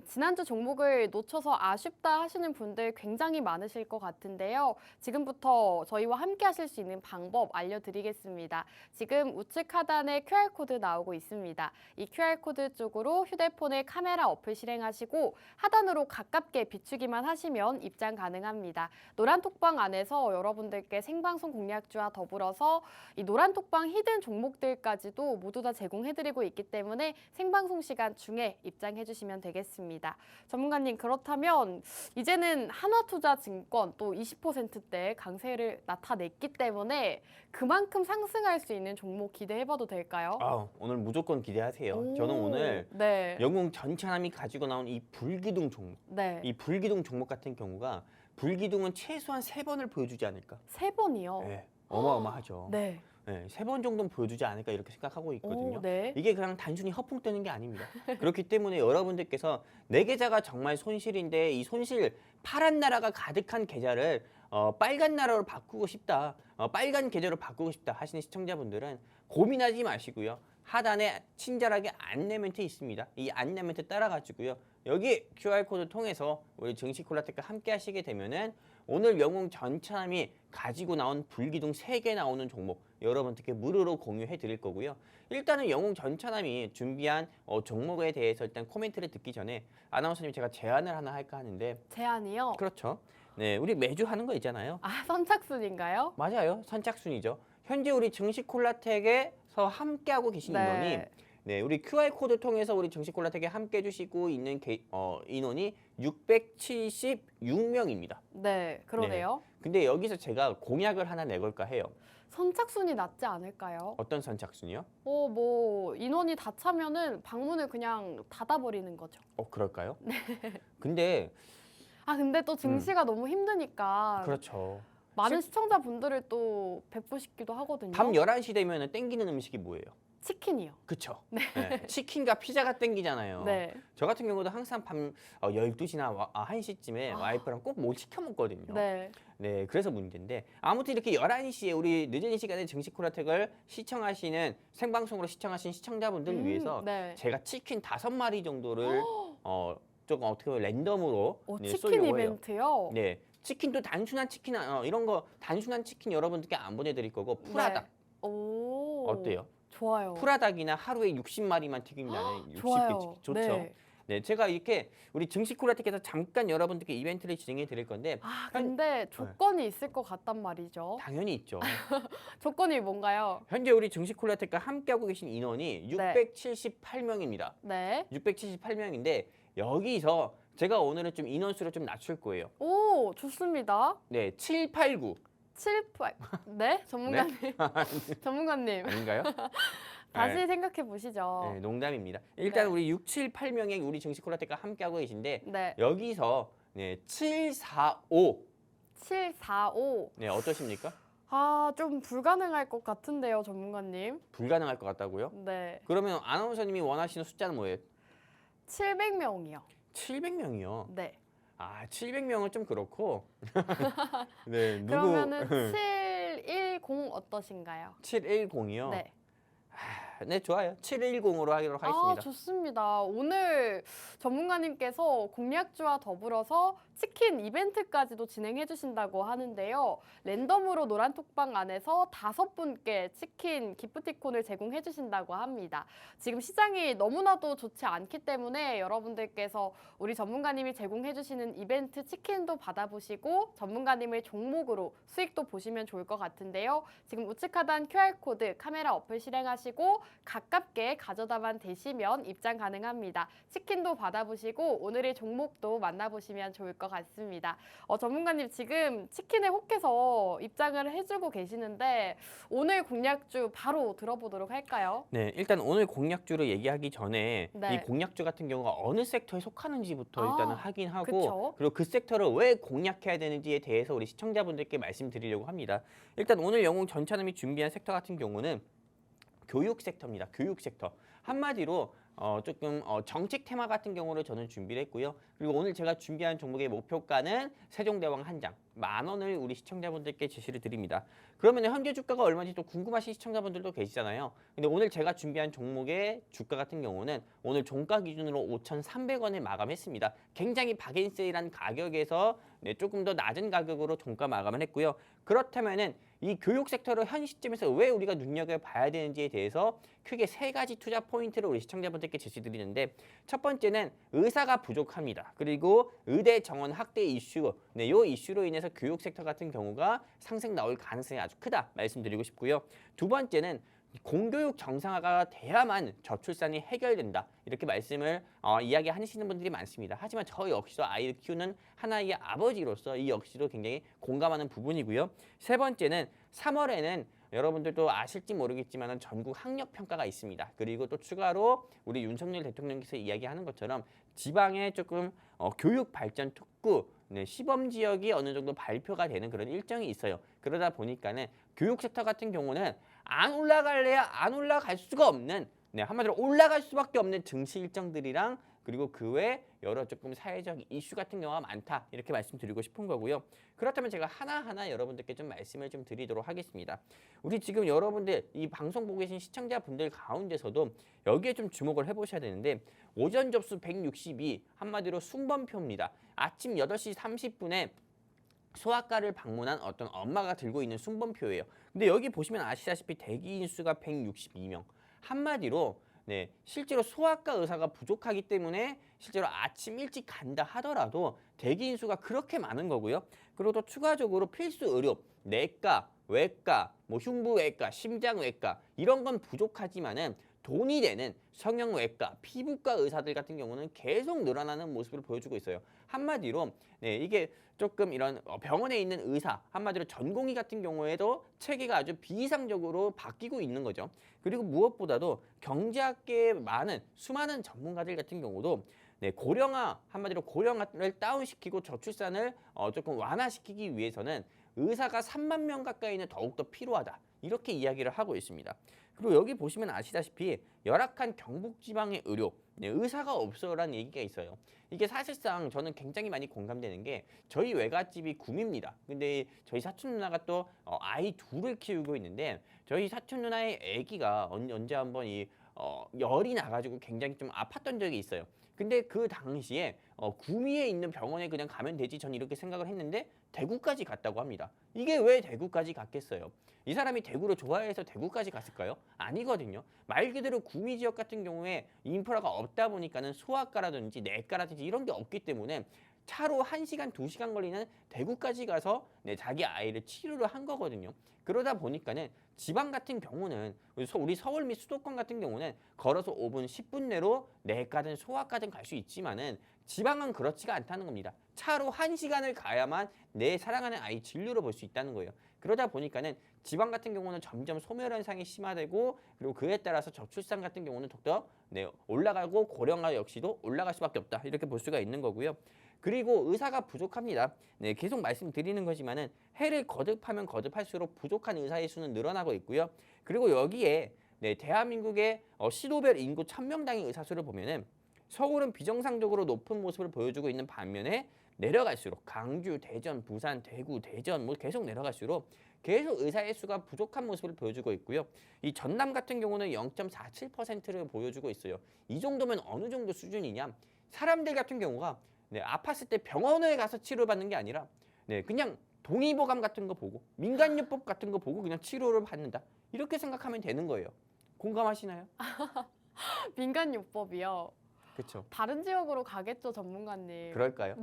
S1: 지난주 종목을 놓쳐서 아쉽다 하시는 분들 굉장히 많으실 것 같은데요. 지금부터 저희와 함께 하실 수 있는 방법 알려드리겠습니다. 지금 우측 하단에 QR코드 나오고 있습니다. 이 QR코드 쪽으로 휴대폰의 카메라 어플 실행하시고 하단으로 가깝게 비추기만 하시면 입장 가능합니다. 노란톡방 안에서 여러분들께 생방송 공략주와 더불어서 이 노란톡방 히든 종목들까지도 모두 다 제공해드리고 있기 때문에 생방송 시간 중에 입장해 주시면 되겠습니다. 전문가님, 그렇다면 이제는 한화투자증권 또 20%대 강세를 나타냈기 때문에 그만큼 상승할 수 있는 종목 기대해봐도 될까요?
S2: 오늘 무조건 기대하세요. 저는 오늘
S1: 네.
S2: 영웅 전차남이 가지고 나온 이 불기둥 종목,
S1: 네.
S2: 이 불기둥 종목 같은 경우가 불기둥은 최소한 3번을 보여주지 않을까?
S1: 3번이요?
S2: 네, 어마어마하죠.
S1: 네.
S2: 네, 3번 정도는 보여주지 않을까 이렇게 생각하고 있거든요.
S1: 네.
S2: 이게 그냥 단순히 허풍 뜨는 게 아닙니다. 그렇기 때문에 여러분들께서 내 계좌가 정말 손실인데 이 손실 파란 나라가 가득한 계좌를 빨간 나라로 바꾸고 싶다, 빨간 계좌로 바꾸고 싶다 하시는 시청자분들은 고민하지 마시고요. 하단에 친절하게 안내 멘트 있습니다. 이 안내 멘트 따라가지고요. 여기 QR코드 통해서 우리 증시콜라텍과 함께 하시게 되면은 오늘 영웅 전차남이 가지고 나온 불기둥 3개 나오는 종목 여러분들께 무료로 공유해 드릴 거고요. 일단은 영웅 전차남이 준비한 종목에 대해서 일단 코멘트를 듣기 전에 아나운서님 제가 제안을 하나 할까 하는데.
S1: 제안이요?
S2: 그렇죠. 네, 우리 매주 하는 거 있잖아요.
S1: 선착순인가요?
S2: 맞아요. 선착순이죠. 현재 우리 증시콜라텍에서 함께하고 계신
S1: 네.
S2: 인원이 네, 우리 QR코드 통해서 우리 증시콜라텍에 함께 해주시고 있는 인원이 676명입니다.
S1: 네, 그러네요.
S2: 근데 여기서 제가 공약을 하나 내걸까 해요.
S1: 선착순이 낫지 않을까요?
S2: 어떤 선착순이요?
S1: 뭐 인원이 다 차면은 방문을 그냥 닫아버리는 거죠.
S2: 그럴까요? 네. 근데
S1: 근데 또 증시가 너무 힘드니까
S2: 그렇죠.
S1: 많은 시청자분들을 또 뵙고 싶기도 하거든요.
S2: 밤 11시 되면 땡기는 음식이 뭐예요?
S1: 치킨이요.
S2: 그쵸? 네. 치킨과 피자가 땡기잖아요.
S1: 네.
S2: 저 같은 경우도 항상 밤 12시나 1시쯤에 와이프랑 꼭 뭘 시켜 먹거든요.
S1: 네.
S2: 네, 그래서 문제인데 아무튼 이렇게 11시에 우리 늦은 시간에 증시 콜라텍을 시청하시는 생방송으로 시청하신 시청자분들을 위해서
S1: 네.
S2: 제가 치킨 5마리 정도를 조금 어떻게 보면 랜덤으로
S1: 치킨
S2: 쏘려고 해요.
S1: 이벤트요?
S2: 네, 치킨도 단순한 치킨 이런 거 단순한 치킨 여러분들께 안 보내드릴 거고 프라닭
S1: 오.
S2: 어때요?
S1: 좋아요.
S2: 프라닭이나 하루에 60마리만 튀긴다는 60개
S1: 좋아요.
S2: 좋죠?
S1: 네.
S2: 네, 제가 이렇게 우리 증시 콜라텍에서 잠깐 여러분들께 이벤트를 진행해 드릴 건데
S1: 근데 조건이 있을 것 같단 말이죠.
S2: 당연히 있죠.
S1: 조건이 뭔가요?
S2: 현재 우리 증시 콜라텍과 함께하고 계신 인원이 678명입니다.
S1: 네.
S2: 678명인데 여기서 제가 오늘은 좀 인원수를 좀 낮출 거예요.
S1: 오, 좋습니다.
S2: 네, 789
S1: 78. 네? 전문가님. 전문가님.
S2: 아닌가요?
S1: 다시 생각해 보시죠.
S2: 네, 농담입니다. 일단
S1: 네.
S2: 우리 678명의 우리 증시 콜라텍과 함께하고 계신데
S1: 네.
S2: 여기서 745
S1: 745.
S2: 네, 어떠십니까?
S1: 좀 불가능할 것 같은데요, 전문가님.
S2: 불가능할 것 같다고요?
S1: 네.
S2: 그러면 아나운서님이 원하시는 숫자는 뭐예요?
S1: 700명이요.
S2: 700명이요.
S1: 네.
S2: 700명은 좀 그렇고. 네, 누구?
S1: 그러면은 710 어떠신가요?
S2: 710이요.
S1: 네.
S2: 네, 좋아요. 710으로 하도록 하겠습니다.
S1: 좋습니다. 오늘 전문가님께서 공약주와 더불어서 치킨 이벤트까지도 진행해 주신다고 하는데요. 랜덤으로 노란톡방 안에서 5분께 치킨 기프티콘을 제공해 주신다고 합니다. 지금 시장이 너무나도 좋지 않기 때문에 여러분들께서 우리 전문가님이 제공해 주시는 이벤트 치킨도 받아보시고 전문가님의 종목으로 수익도 보시면 좋을 것 같은데요. 지금 우측 하단 QR코드 카메라 어플 실행하시고 가깝게 가져다만 대시면 입장 가능합니다. 치킨도 받아보시고 오늘의 종목도 만나보시면 좋을 것 같습니다. 전문가님 지금 치킨에 혹해서 입장을 해주고 계시는데 오늘 공략주 바로 들어보도록 할까요?
S2: 네, 일단 오늘 공약주를 얘기하기 전에
S1: 네.
S2: 이 공약주 같은 경우가 어느 섹터에 속하는지부터 일단은 확인하고
S1: 그쵸.
S2: 그리고 그 섹터를 왜 공략해야 되는지에 대해서 우리 시청자분들께 말씀드리려고 합니다. 일단 오늘 영웅 전차남이 준비한 섹터 같은 경우는 교육 섹터입니다. 교육 섹터. 한마디로 조금 정책 테마 같은 경우를 저는 준비를 했고요. 그리고 오늘 제가 준비한 종목의 목표가는 세종대왕 한 장 10,000원을 우리 시청자분들께 제시를 드립니다. 그러면 현재 주가가 얼마인지 또 궁금하신 시청자분들도 계시잖아요. 근데 오늘 제가 준비한 종목의 주가 같은 경우는 오늘 종가 기준으로 5,300원에 마감했습니다. 굉장히 박앤세일한 가격에서 조금 더 낮은 가격으로 종가 마감을 했고요. 그렇다면은 이 교육 섹터를 현 시점에서 왜 우리가 눈여겨봐야 되는지에 대해서 크게 3가지 투자 포인트를 우리 시청자분들께 제시드리는데 첫 번째는 의사가 부족합니다. 그리고 의대 정원 확대 이슈, 이 이슈로 인해서 교육 섹터 같은 경우가 상승 나올 가능성이 아주 크다 말씀드리고 싶고요. 두 번째는 공교육 정상화가 돼야만 저출산이 해결된다 이렇게 말씀을 이야기하시는 분들이 많습니다. 하지만 저 역시도 아이를 키우는 하나의 아버지로서 이 역시도 굉장히 공감하는 부분이고요. 세 번째는 3월에는 여러분들도 아실지 모르겠지만 전국 학력 평가가 있습니다. 그리고 또 추가로 우리 윤석열 대통령께서 이야기하는 것처럼 지방의 조금 교육 발전 특구 시범 지역이 어느 정도 발표가 되는 그런 일정이 있어요. 그러다 보니까는 교육 섹터 같은 경우는 안 올라갈래야 안 올라갈 수가 없는 한마디로 올라갈 수밖에 없는 증시 일정들이랑 그리고 그 외 여러 조금 사회적 이슈 같은 경우가 많다 이렇게 말씀드리고 싶은 거고요. 그렇다면 제가 하나하나 여러분들께 좀 말씀을 좀 드리도록 하겠습니다. 우리 지금 여러분들 이 방송 보고 계신 시청자분들 가운데서도 여기에 좀 주목을 해보셔야 되는데 오전 접수 162 한마디로 순번표입니다. 아침 8시 30분에 소아과를 방문한 어떤 엄마가 들고 있는 순번표예요. 근데 여기 보시면 아시다시피 대기인 수가 162명. 한마디로 실제로 소아과 의사가 부족하기 때문에 실제로 아침 일찍 간다 하더라도 대기인 수가 그렇게 많은 거고요. 그리고 또 추가적으로 필수 의료, 내과, 외과, 흉부외과, 심장외과 이런 건 부족하지만은 돈이 되는 성형외과, 피부과 의사들 같은 경우는 계속 늘어나는 모습을 보여주고 있어요. 한마디로 이게 조금 이런 병원에 있는 의사, 한마디로 전공의 같은 경우에도 체계가 아주 비이상적으로 바뀌고 있는 거죠. 그리고 무엇보다도 경제학계에 많은 수많은 전문가들 같은 경우도 고령화, 한마디로 고령화를 다운시키고 저출산을 조금 완화시키기 위해서는 의사가 3만 명 가까이는 더욱더 필요하다. 이렇게 이야기를 하고 있습니다. 그리고 여기 보시면 아시다시피 열악한 경북지방의 의료, 네, 의사가 없어라는 얘기가 있어요. 이게 사실상 저는 굉장히 많이 공감되는 게 저희 외갓집이 구미입니다. 근데 저희 사촌 누나가 또 아이 둘을 키우고 있는데 저희 사촌 누나의 아기가 언제 한번 열이 나가지고 굉장히 좀 아팠던 적이 있어요. 근데 그 당시에 구미에 있는 병원에 그냥 가면 되지 전 이렇게 생각을 했는데 대구까지 갔다고 합니다. 이게 왜 대구까지 갔겠어요? 이 사람이 대구를 좋아해서 대구까지 갔을까요? 아니거든요. 말 그대로 구미 지역 같은 경우에 인프라가 없다 보니까는 소아과라든지 내과라든지 이런 게 없기 때문에 차로 1시간, 2시간 걸리는 대구까지 가서 자기 아이를 치료를 한 거거든요. 그러다 보니까는 지방 같은 경우는 우리 서울 및 수도권 같은 경우는 걸어서 5분, 10분 내로 내과든 소아과든 갈 수 있지만은 지방은 그렇지가 않다는 겁니다. 차로 1시간을 가야만 내 사랑하는 아이 진료를 볼 수 있다는 거예요. 그러다 보니까는 지방 같은 경우는 점점 소멸 현상이 심화되고 그리고 그에 따라서 저출산 같은 경우는 더욱더 올라가고 고령화 역시도 올라갈 수밖에 없다. 이렇게 볼 수가 있는 거고요. 그리고 의사가 부족합니다. 네, 계속 말씀드리는 거지만은 해를 거듭하면 거듭할수록 부족한 의사의 수는 늘어나고 있고요. 그리고 여기에 대한민국의 시도별 인구 1000명당의 의사 수를 보면은 서울은 비정상적으로 높은 모습을 보여주고 있는 반면에 내려갈수록 강주, 대전, 부산, 대구, 대전 뭐 계속 내려갈수록 계속 의사의 수가 부족한 모습을 보여주고 있고요. 이 전남 같은 경우는 0.47%를 보여주고 있어요. 이 정도면 어느 정도 수준이냐? 사람들 같은 경우가 아팠을 때 병원에 가서 치료받는 게 아니라 그냥 동의보감 같은 거 보고 민간요법 같은 거 보고 그냥 치료를 받는다. 이렇게 생각하면 되는 거예요. 공감하시나요?
S1: 민간요법이요.
S2: 그렇죠.
S1: 다른 지역으로 가겠죠, 전문가님.
S2: 그럴까요?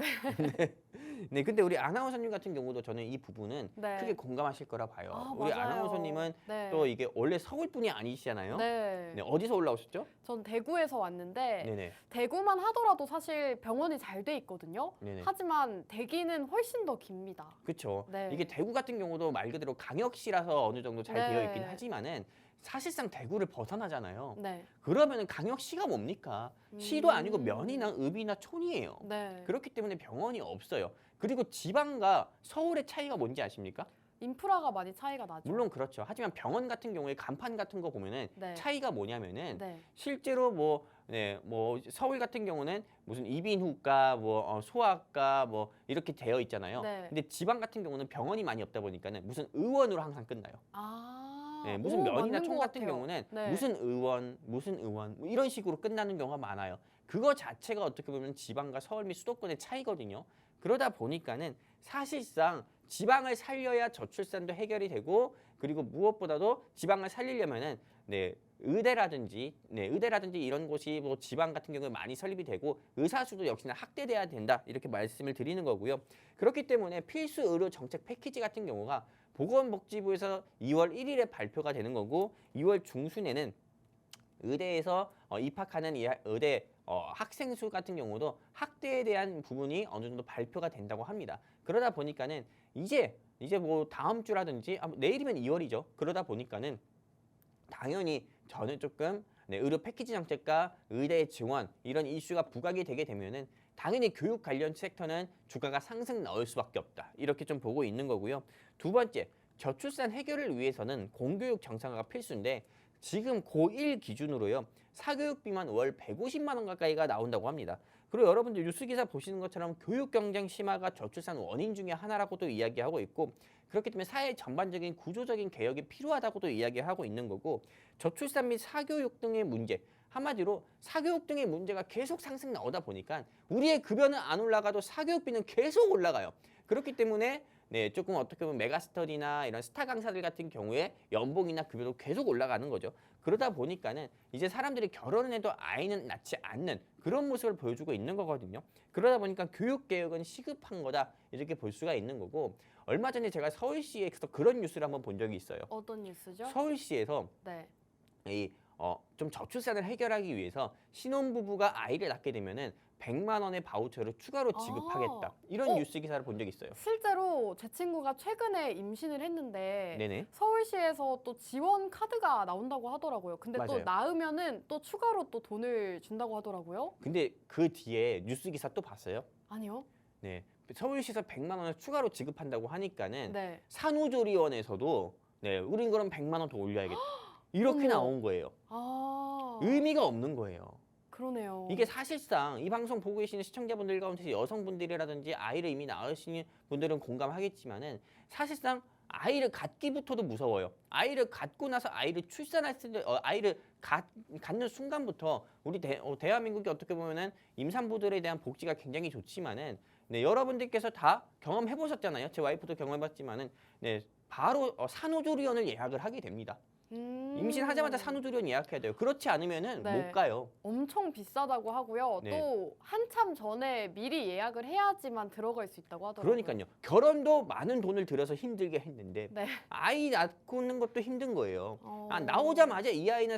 S2: 네, 근데 우리 아나운서님 같은 경우도 저는 이 부분은
S1: 네.
S2: 크게 공감하실 거라 봐요.
S1: 아,
S2: 우리
S1: 맞아요.
S2: 아나운서님은
S1: 네.
S2: 또 이게 원래 서울 분이 아니시잖아요.
S1: 네.
S2: 네, 어디서 올라오셨죠?
S1: 전 대구에서 왔는데
S2: 네네.
S1: 대구만 하더라도 사실 병원이 잘 돼 있거든요.
S2: 네네.
S1: 하지만 대기는 훨씬 더 깁니다.
S2: 그렇죠.
S1: 네.
S2: 이게 대구 같은 경우도 말 그대로 강역시라서 어느 정도 잘
S1: 네.
S2: 되어 있긴 하지만은 사실상 대구를 벗어나잖아요.
S1: 네.
S2: 그러면은 강역시가 뭡니까? 시도 아니고 면이나 읍이나 촌이에요.
S1: 네.
S2: 그렇기 때문에 병원이 없어요. 그리고 지방과 서울의 차이가 뭔지 아십니까?
S1: 인프라가 많이 차이가 나죠.
S2: 물론 그렇죠. 하지만 병원 같은 경우에 간판 같은 거 보면은
S1: 네.
S2: 차이가 뭐냐면은
S1: 네.
S2: 실제로 뭐 서울 같은 경우는 무슨 이비인후과, 소아과 이렇게 되어 있잖아요.
S1: 네.
S2: 근데 지방 같은 경우는 병원이 많이 없다 보니까는 무슨 의원으로 항상 끝나요. 무슨
S1: 오,
S2: 면이나
S1: 맞는
S2: 촌
S1: 것
S2: 같은
S1: 같아요.
S2: 경우는
S1: 네.
S2: 무슨 의원 뭐 이런 식으로 끝나는 경우가 많아요. 그거 자체가 어떻게 보면 지방과 서울 및 수도권의 차이거든요. 그러다 보니까는 사실상 지방을 살려야 저출산도 해결이 되고 그리고 무엇보다도 지방을 살리려면은 의대라든지 이런 곳이 뭐 지방 같은 경우에 많이 설립이 되고 의사 수도 역시나 확대돼야 된다 이렇게 말씀을 드리는 거고요. 그렇기 때문에 필수 의료 정책 패키지 같은 경우가 보건복지부에서 2월 1일에 발표가 되는 거고 2월 중순에는 의대에서 입학하는 의대 학생 수 같은 경우도 확대에 대한 부분이 어느 정도 발표가 된다고 합니다. 그러다 보니까는 이제 뭐 다음 주라든지 내일이면 2월이죠. 그러다 보니까는 당연히 저는 조금 의료 패키지 정책과 의대 증원 이런 이슈가 부각이 되게 되면은 당연히 교육 관련 섹터는 주가가 상승 나올 수밖에 없다. 이렇게 좀 보고 있는 거고요. 두 번째, 저출산 해결을 위해서는 공교육 정상화가 필수인데 지금 고1 기준으로요. 사교육비만 월 150만 원 가까이가 나온다고 합니다. 그리고 여러분들 뉴스 기사 보시는 것처럼 교육 경쟁 심화가 저출산 원인 중에 하나라고도 이야기하고 있고 그렇기 때문에 사회 전반적인 구조적인 개혁이 필요하다고도 이야기하고 있는 거고 저출산 및 사교육 등의 문제 한마디로 사교육 등의 문제가 계속 상승 나오다 보니까 우리의 급여는 안 올라가도 사교육비는 계속 올라가요. 그렇기 때문에 조금 어떻게 보면 메가스터디나 이런 스타 강사들 같은 경우에 연봉이나 급여도 계속 올라가는 거죠. 그러다 보니까는 이제 사람들이 결혼을 해도 아이는 낳지 않는 그런 모습을 보여주고 있는 거거든요. 그러다 보니까 교육개혁은 시급한 거다 이렇게 볼 수가 있는 거고 얼마 전에 제가 서울시에서 그런 뉴스를 한번 본 적이 있어요.
S1: 어떤 뉴스죠?
S2: 서울시에서
S1: 네.
S2: 좀 저출산을 해결하기 위해서 신혼부부가 아이를 낳게 되면은 100만 원의 바우처를 추가로 지급하겠다. 이런 뉴스 기사를 본 적이 있어요.
S1: 실제로 제 친구가 최근에 임신을 했는데
S2: 네네.
S1: 서울시에서 또 지원 카드가 나온다고 하더라고요. 근데 또
S2: 맞아요.
S1: 낳으면은 또 추가로 또 돈을 준다고 하더라고요.
S2: 근데 그 뒤에 뉴스 기사 또 봤어요?
S1: 아니요.
S2: 네. 서울시에서 100만 원을 추가로 지급한다고 하니까는
S1: 네.
S2: 산후조리원에서도 네, 우린 그럼 100만 원 더 올려야겠다. 이렇게
S1: 어머.
S2: 나온 거예요.
S1: 아,
S2: 의미가 없는 거예요.
S1: 그러네요.
S2: 이게 사실상 이 방송 보고 계시는 시청자분들 가운데서 여성분들이라든지 아이를 이미 낳으신 분들은 공감하겠지만은 사실상 아이를 갖기부터도 무서워요. 아이를 갖고 나서 아이를 출산했을 때, 아이를 갖는 순간부터 우리 대한민국이 어떻게 보면은 임산부들에 대한 복지가 굉장히 좋지만은 네, 여러분들께서 다 경험해 보셨잖아요. 제 와이프도 경험해봤지만은 네, 바로 산후조리원을 예약을 하게 됩니다. 임신하자마자 산후조리원 예약해야 돼요. 그렇지 않으면은
S1: 네.
S2: 못 가요.
S1: 엄청 비싸다고 하고요.
S2: 네.
S1: 또 한참 전에 미리 예약을 해야지만 들어갈 수 있다고 하더라고요.
S2: 그러니까요. 결혼도 많은 돈을 들여서 힘들게 했는데
S1: 네.
S2: 아이 낳는 것도 힘든 거예요.
S1: 어,
S2: 나오자마자 이 아이는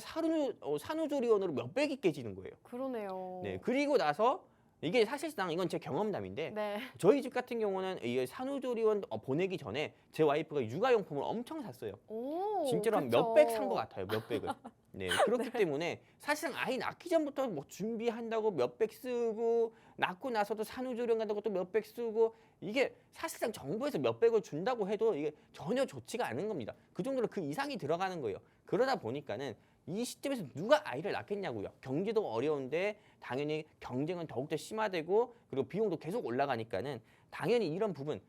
S2: 산후조리원으로 몇백이 깨지는 거예요.
S1: 그러네요.
S2: 네. 그리고 나서 이게 사실상 이건 제 경험담인데
S1: 네.
S2: 저희 집 같은 경우는 이 산후조리원 보내기 전에 제 와이프가 육아용품을 엄청 샀어요.
S1: 오,
S2: 진짜로 한
S1: 그쵸.
S2: 몇백 산 것 같아요. 몇백을. 네, 그렇기 때문에 사실상 아이 낳기 전부터 뭐 준비한다고 몇백 쓰고 낳고 나서도 산후조리원 간다고 또 몇백 쓰고 이게 사실상 정부에서 몇백을 준다고 해도 이게 전혀 좋지가 않은 겁니다. 그 정도로 그 이상이 들어가는 거예요. 그러다 보니까는 이 시점에서 누가 아이를 낳겠냐고요. 경제도 어려운데 당연히 경쟁은 더욱더 심화되고 그리고 비용도 계속 올라가니까는 당연히 이런 부분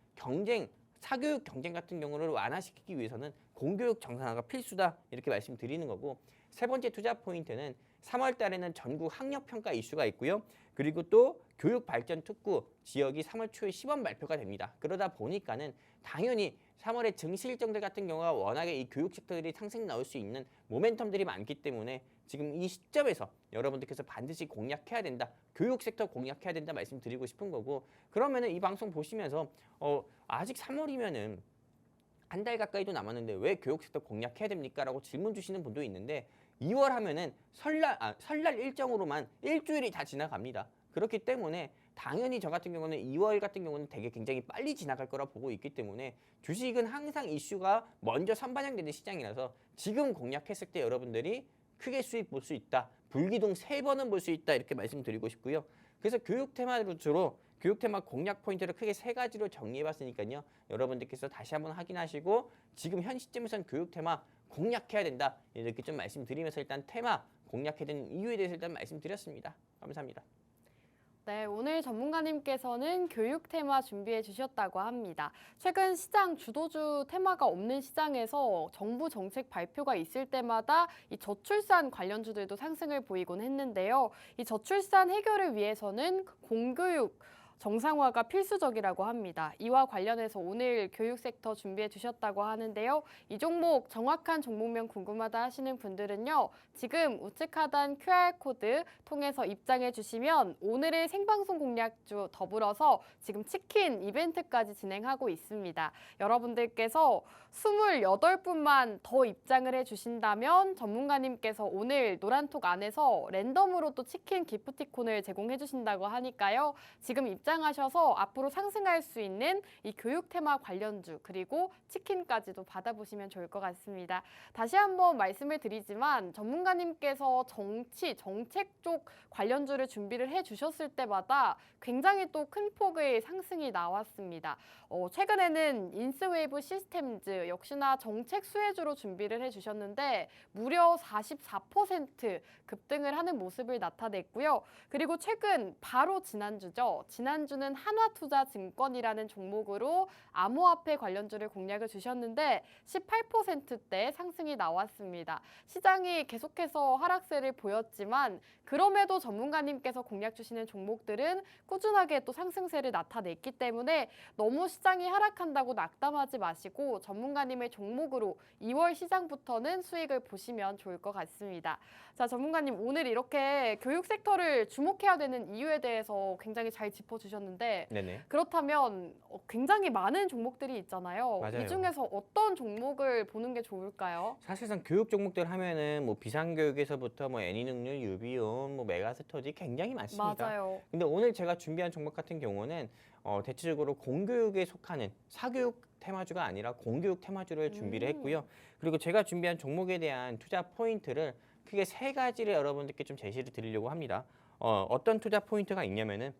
S2: 사교육 경쟁 같은 경우를 완화시키기 위해서는 공교육 정상화가 필수다 이렇게 말씀드리는 거고 세 번째 투자 포인트는 3월 달에는 전국 학력 평가 이슈가 있고요. 그리고 또 교육 발전 특구 지역이 3월 초에 시범 발표가 됩니다. 그러다 보니까는 당연히 3월에 증시 일정들 같은 경우가 워낙에 이 교육 섹터들이 상승 나올 수 있는 모멘텀들이 많기 때문에 지금 이 시점에서 여러분들께서 반드시 공략해야 된다. 교육 섹터 공략해야 된다 말씀드리고 싶은 거고 그러면은 이 방송 보시면서 아직 3월이면은 한 달 가까이도 남았는데 왜 교육 섹터 공략해야 됩니까? 라고 질문 주시는 분도 있는데 2월 하면은 설날 일정으로만 일주일이 다 지나갑니다. 그렇기 때문에 당연히 저 같은 경우는 2월 같은 경우는 되게 굉장히 빨리 지나갈 거라 보고 있기 때문에 주식은 항상 이슈가 먼저 선반영되는 시장이라서 지금 공략했을 때 여러분들이 크게 수익 볼 수 있다. 불기둥 3번은 볼 수 있다. 이렇게 말씀드리고 싶고요. 그래서 교육 테마로 주로 교육 테마 공략 포인트를 크게 3가지로 정리해 봤으니까요. 여러분들께서 다시 한번 확인하시고 지금 현 시점에서는 교육 테마 공략해야 된다. 이렇게 좀 말씀드리면서 일단 테마 공략해야 되는 이유에 대해서 일단 말씀드렸습니다. 감사합니다.
S1: 네, 오늘 전문가님께서는 교육 테마 준비해 주셨다고 합니다. 최근 시장 주도주 테마가 없는 시장에서 정부 정책 발표가 있을 때마다 이 저출산 관련주들도 상승을 보이곤 했는데요. 이 저출산 해결을 위해서는 공교육 정상화가 필수적이라고 합니다. 이와 관련해서 오늘 교육 섹터 준비해 주셨다고 하는데요. 이 종목 정확한 종목명 궁금하다 하시는 분들은요. 지금 우측 하단 QR코드 통해서 입장해 주시면 오늘의 생방송 공략주 더불어서 지금 치킨 이벤트까지 진행하고 있습니다. 여러분들께서 28분만 더 입장을 해 주신다면 전문가님께서 오늘 노란톡 안에서 랜덤으로 또 치킨 기프티콘을 제공해 주신다고 하니까요. 지금 입장하셔서 앞으로 상승할 수 있는 이 교육 테마 관련주 그리고 치킨까지도 받아보시면 좋을 것 같습니다. 다시 한번 말씀을 드리지만 전문가님께서 정책 쪽 관련주를 준비를 해 주셨을 때마다 굉장히 또 큰 폭의 상승이 나왔습니다. 최근에는 인스웨이브 시스템즈 역시나 정책 수혜주로 준비를 해주셨는데 무려 44% 급등을 하는 모습을 나타냈고요. 그리고 최근 바로 지난주죠. 지난주는 한화투자증권이라는 종목으로 암호화폐 관련주를 공략을 주셨는데 18%대 상승이 나왔습니다. 시장이 계속해서 하락세를 보였지만 그럼에도 전문가님께서 공략 주시는 종목들은 꾸준하게 또 상승세를 나타냈기 때문에 너무 시장이 하락한다고 낙담하지 마시고 전문가님의 종목으로 2월 시장부터는 수익을 보시면 좋을 것 같습니다. 자, 전문가님 오늘 이렇게 교육 섹터를 주목해야 되는 이유에 대해서 굉장히 잘 짚어주셨는데
S2: 네네.
S1: 그렇다면 굉장히 많은 종목들이 있잖아요.
S2: 맞아요.
S1: 이 중에서 어떤 종목을 보는 게 좋을까요?
S2: 사실상 교육 종목들 하면은 뭐 비상교육에서부터 뭐 애니능률, 유비온, 뭐 메가스터디 굉장히 많습니다.
S1: 맞아요.
S2: 근데 오늘 제가 준비한 종목 같은 경우는 대체적으로 공교육에 속하는 사교육 테마주가 아니라 공교육 테마주를 준비를 했고요. 그리고 제가 준비한 종목에 대한 투자 포인트를 크게 3가지를 여러분들께 좀 제시를 드리려고 합니다. 어떤 투자 포인트가 있냐면은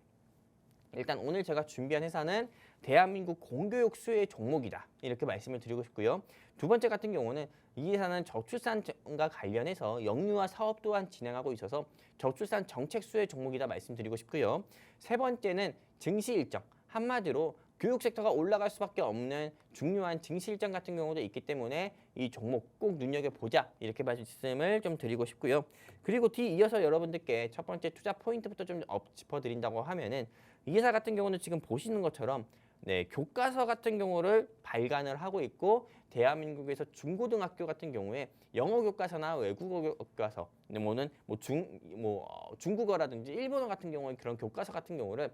S2: 일단 오늘 제가 준비한 회사는 대한민국 공교육 수혜 종목이다. 이렇게 말씀을 드리고 싶고요. 두 번째 같은 경우는 이 회사는 저출산과 관련해서 영유아 사업 또한 진행하고 있어서 저출산 정책 수혜 종목이다 말씀드리고 싶고요. 세 번째는 증시 일정. 한마디로 교육 섹터가 올라갈 수밖에 없는 중요한 증시 일정 같은 경우도 있기 때문에 이 종목 꼭 눈여겨보자 이렇게 말씀을 좀 드리고 싶고요. 그리고 뒤이어서 여러분들께 첫 번째 투자 포인트부터 좀 짚어드린다고 하면은 이 회사 같은 경우는 지금 보시는 것처럼 교과서 같은 경우를 발간을 하고 있고 대한민국에서 중고등학교 같은 경우에 영어 교과서나 외국어 교과서, 중국어라든지 일본어 같은 경우에 그런 교과서 같은 경우를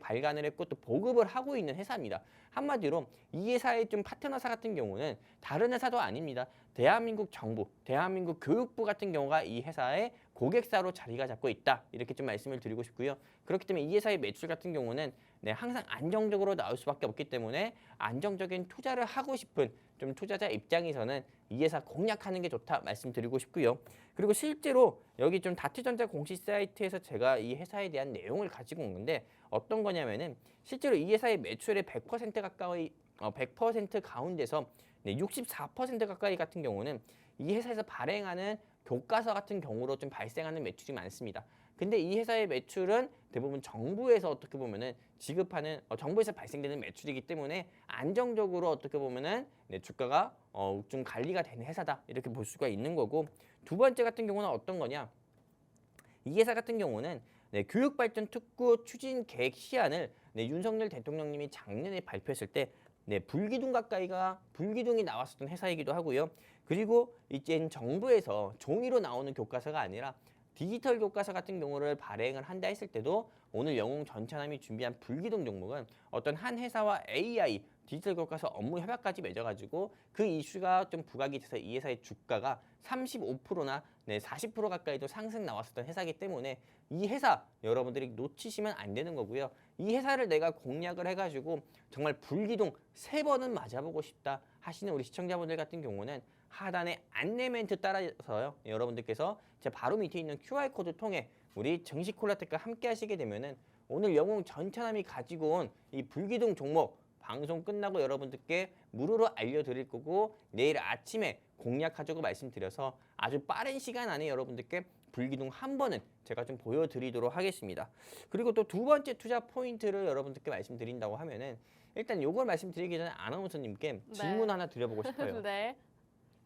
S2: 발간을 했고 또 보급을 하고 있는 회사입니다. 한마디로 이 회사의 좀 파트너사 같은 경우는 다른 회사도 아닙니다. 대한민국 정부, 대한민국 교육부 같은 경우가 이 회사의 고객사로 자리가 잡고 있다. 이렇게 좀 말씀을 드리고 싶고요. 그렇기 때문에 이 회사의 매출 같은 경우는 항상 안정적으로 나올 수밖에 없기 때문에 안정적인 투자를 하고 싶은 좀 투자자 입장에서는 이 회사 공략하는 게 좋다 말씀드리고 싶고요. 그리고 실제로 여기 좀 다트전자 공식 사이트에서 제가 이 회사에 대한 내용을 가지고 온 건데 어떤 거냐면은 실제로 이 회사의 매출의 100% 가까이 100% 가운데서 64% 가까이 같은 경우는 이 회사에서 발행하는 교과서 같은 경우로 좀 발생하는 매출이 많습니다. 근데 이 회사의 매출은 대부분 정부에서 어떻게 보면은 지급하는 정부에서 발생되는 매출이기 때문에 안정적으로 어떻게 보면은 주가가 좀 관리가 되는 회사다 이렇게 볼 수가 있는 거고 두 번째 같은 경우는 어떤 거냐? 이 회사 같은 경우는 교육발전 특구 추진 계획 시안을 윤석열 대통령님이 작년에 발표했을 때 불기둥이 나왔었던 회사이기도 하고요. 그리고 이제 정부에서 종이로 나오는 교과서가 아니라 디지털 교과서 같은 경우를 발행을 한다 했을 때도 오늘 영웅 전차남이 준비한 불기둥 종목은 어떤 한 회사와 AI 디지털 교과서 업무 협약까지 맺어가지고 그 이슈가 좀 부각이 돼서 이 회사의 주가가 35%나 40% 가까이도 상승 나왔었던 회사이기 때문에 이 회사 여러분들이 놓치시면 안 되는 거고요. 이 회사를 내가 공략을 해가지고 정말 불기둥 3번은 맞아보고 싶다 하시는 우리 시청자분들 같은 경우는 하단에 안내 멘트 따라서요. 여러분들께서 제 바로 밑에 있는 QR코드 통해 우리 정식 콜라텍과 함께 하시게 되면은 오늘 영웅 전차남이 가지고 온 이 불기둥 종목 방송 끝나고 여러분들께 무료로 알려드릴 거고 내일 아침에 공략하자고 말씀드려서 아주 빠른 시간 안에 여러분들께 불기둥 한 번은 제가 좀 보여드리도록 하겠습니다. 그리고 또 두 번째 투자 포인트를 여러분들께 말씀드린다고 하면은 일단 요걸 말씀드리기 전에 아나운서님께 질문 하나 드려보고 싶어요.
S1: 네.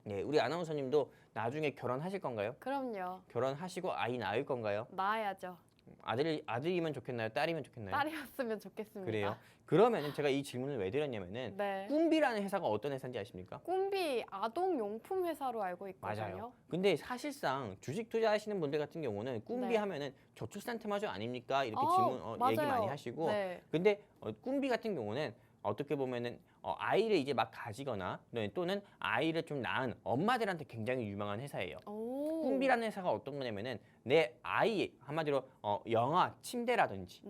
S2: 네, 우리 아나운서님도 나중에 결혼하실 건가요?
S1: 그럼요.
S2: 결혼하시고 아이 낳을 건가요?
S1: 낳아야죠.
S2: 아들이면 좋겠나요? 딸이면 좋겠나요?
S1: 딸이었으면 좋겠습니다.
S2: 그래요? 그러면은 제가 이 질문을 왜 드렸냐면은
S1: 네.
S2: 꿈비라는 회사가 어떤 회사인지 아십니까?
S1: 꿈비 아동용품 회사로 알고 있거든요.
S2: 맞아요. 근데 사실상 주식 투자하시는 분들 같은 경우는 꿈비
S1: 네.
S2: 하면은 저출산 테마주 아닙니까? 이렇게 얘기
S1: 맞아요.
S2: 많이 하시고
S1: 네.
S2: 근데 꿈비 같은 경우는 어떻게 보면은 아이를 이제 막 가지거나 또는 아이를 좀 낳은 엄마들한테 굉장히 유명한 회사예요. 꿈비라는 회사가 어떤 거냐면은 내 아이 한마디로 영아 침대라든지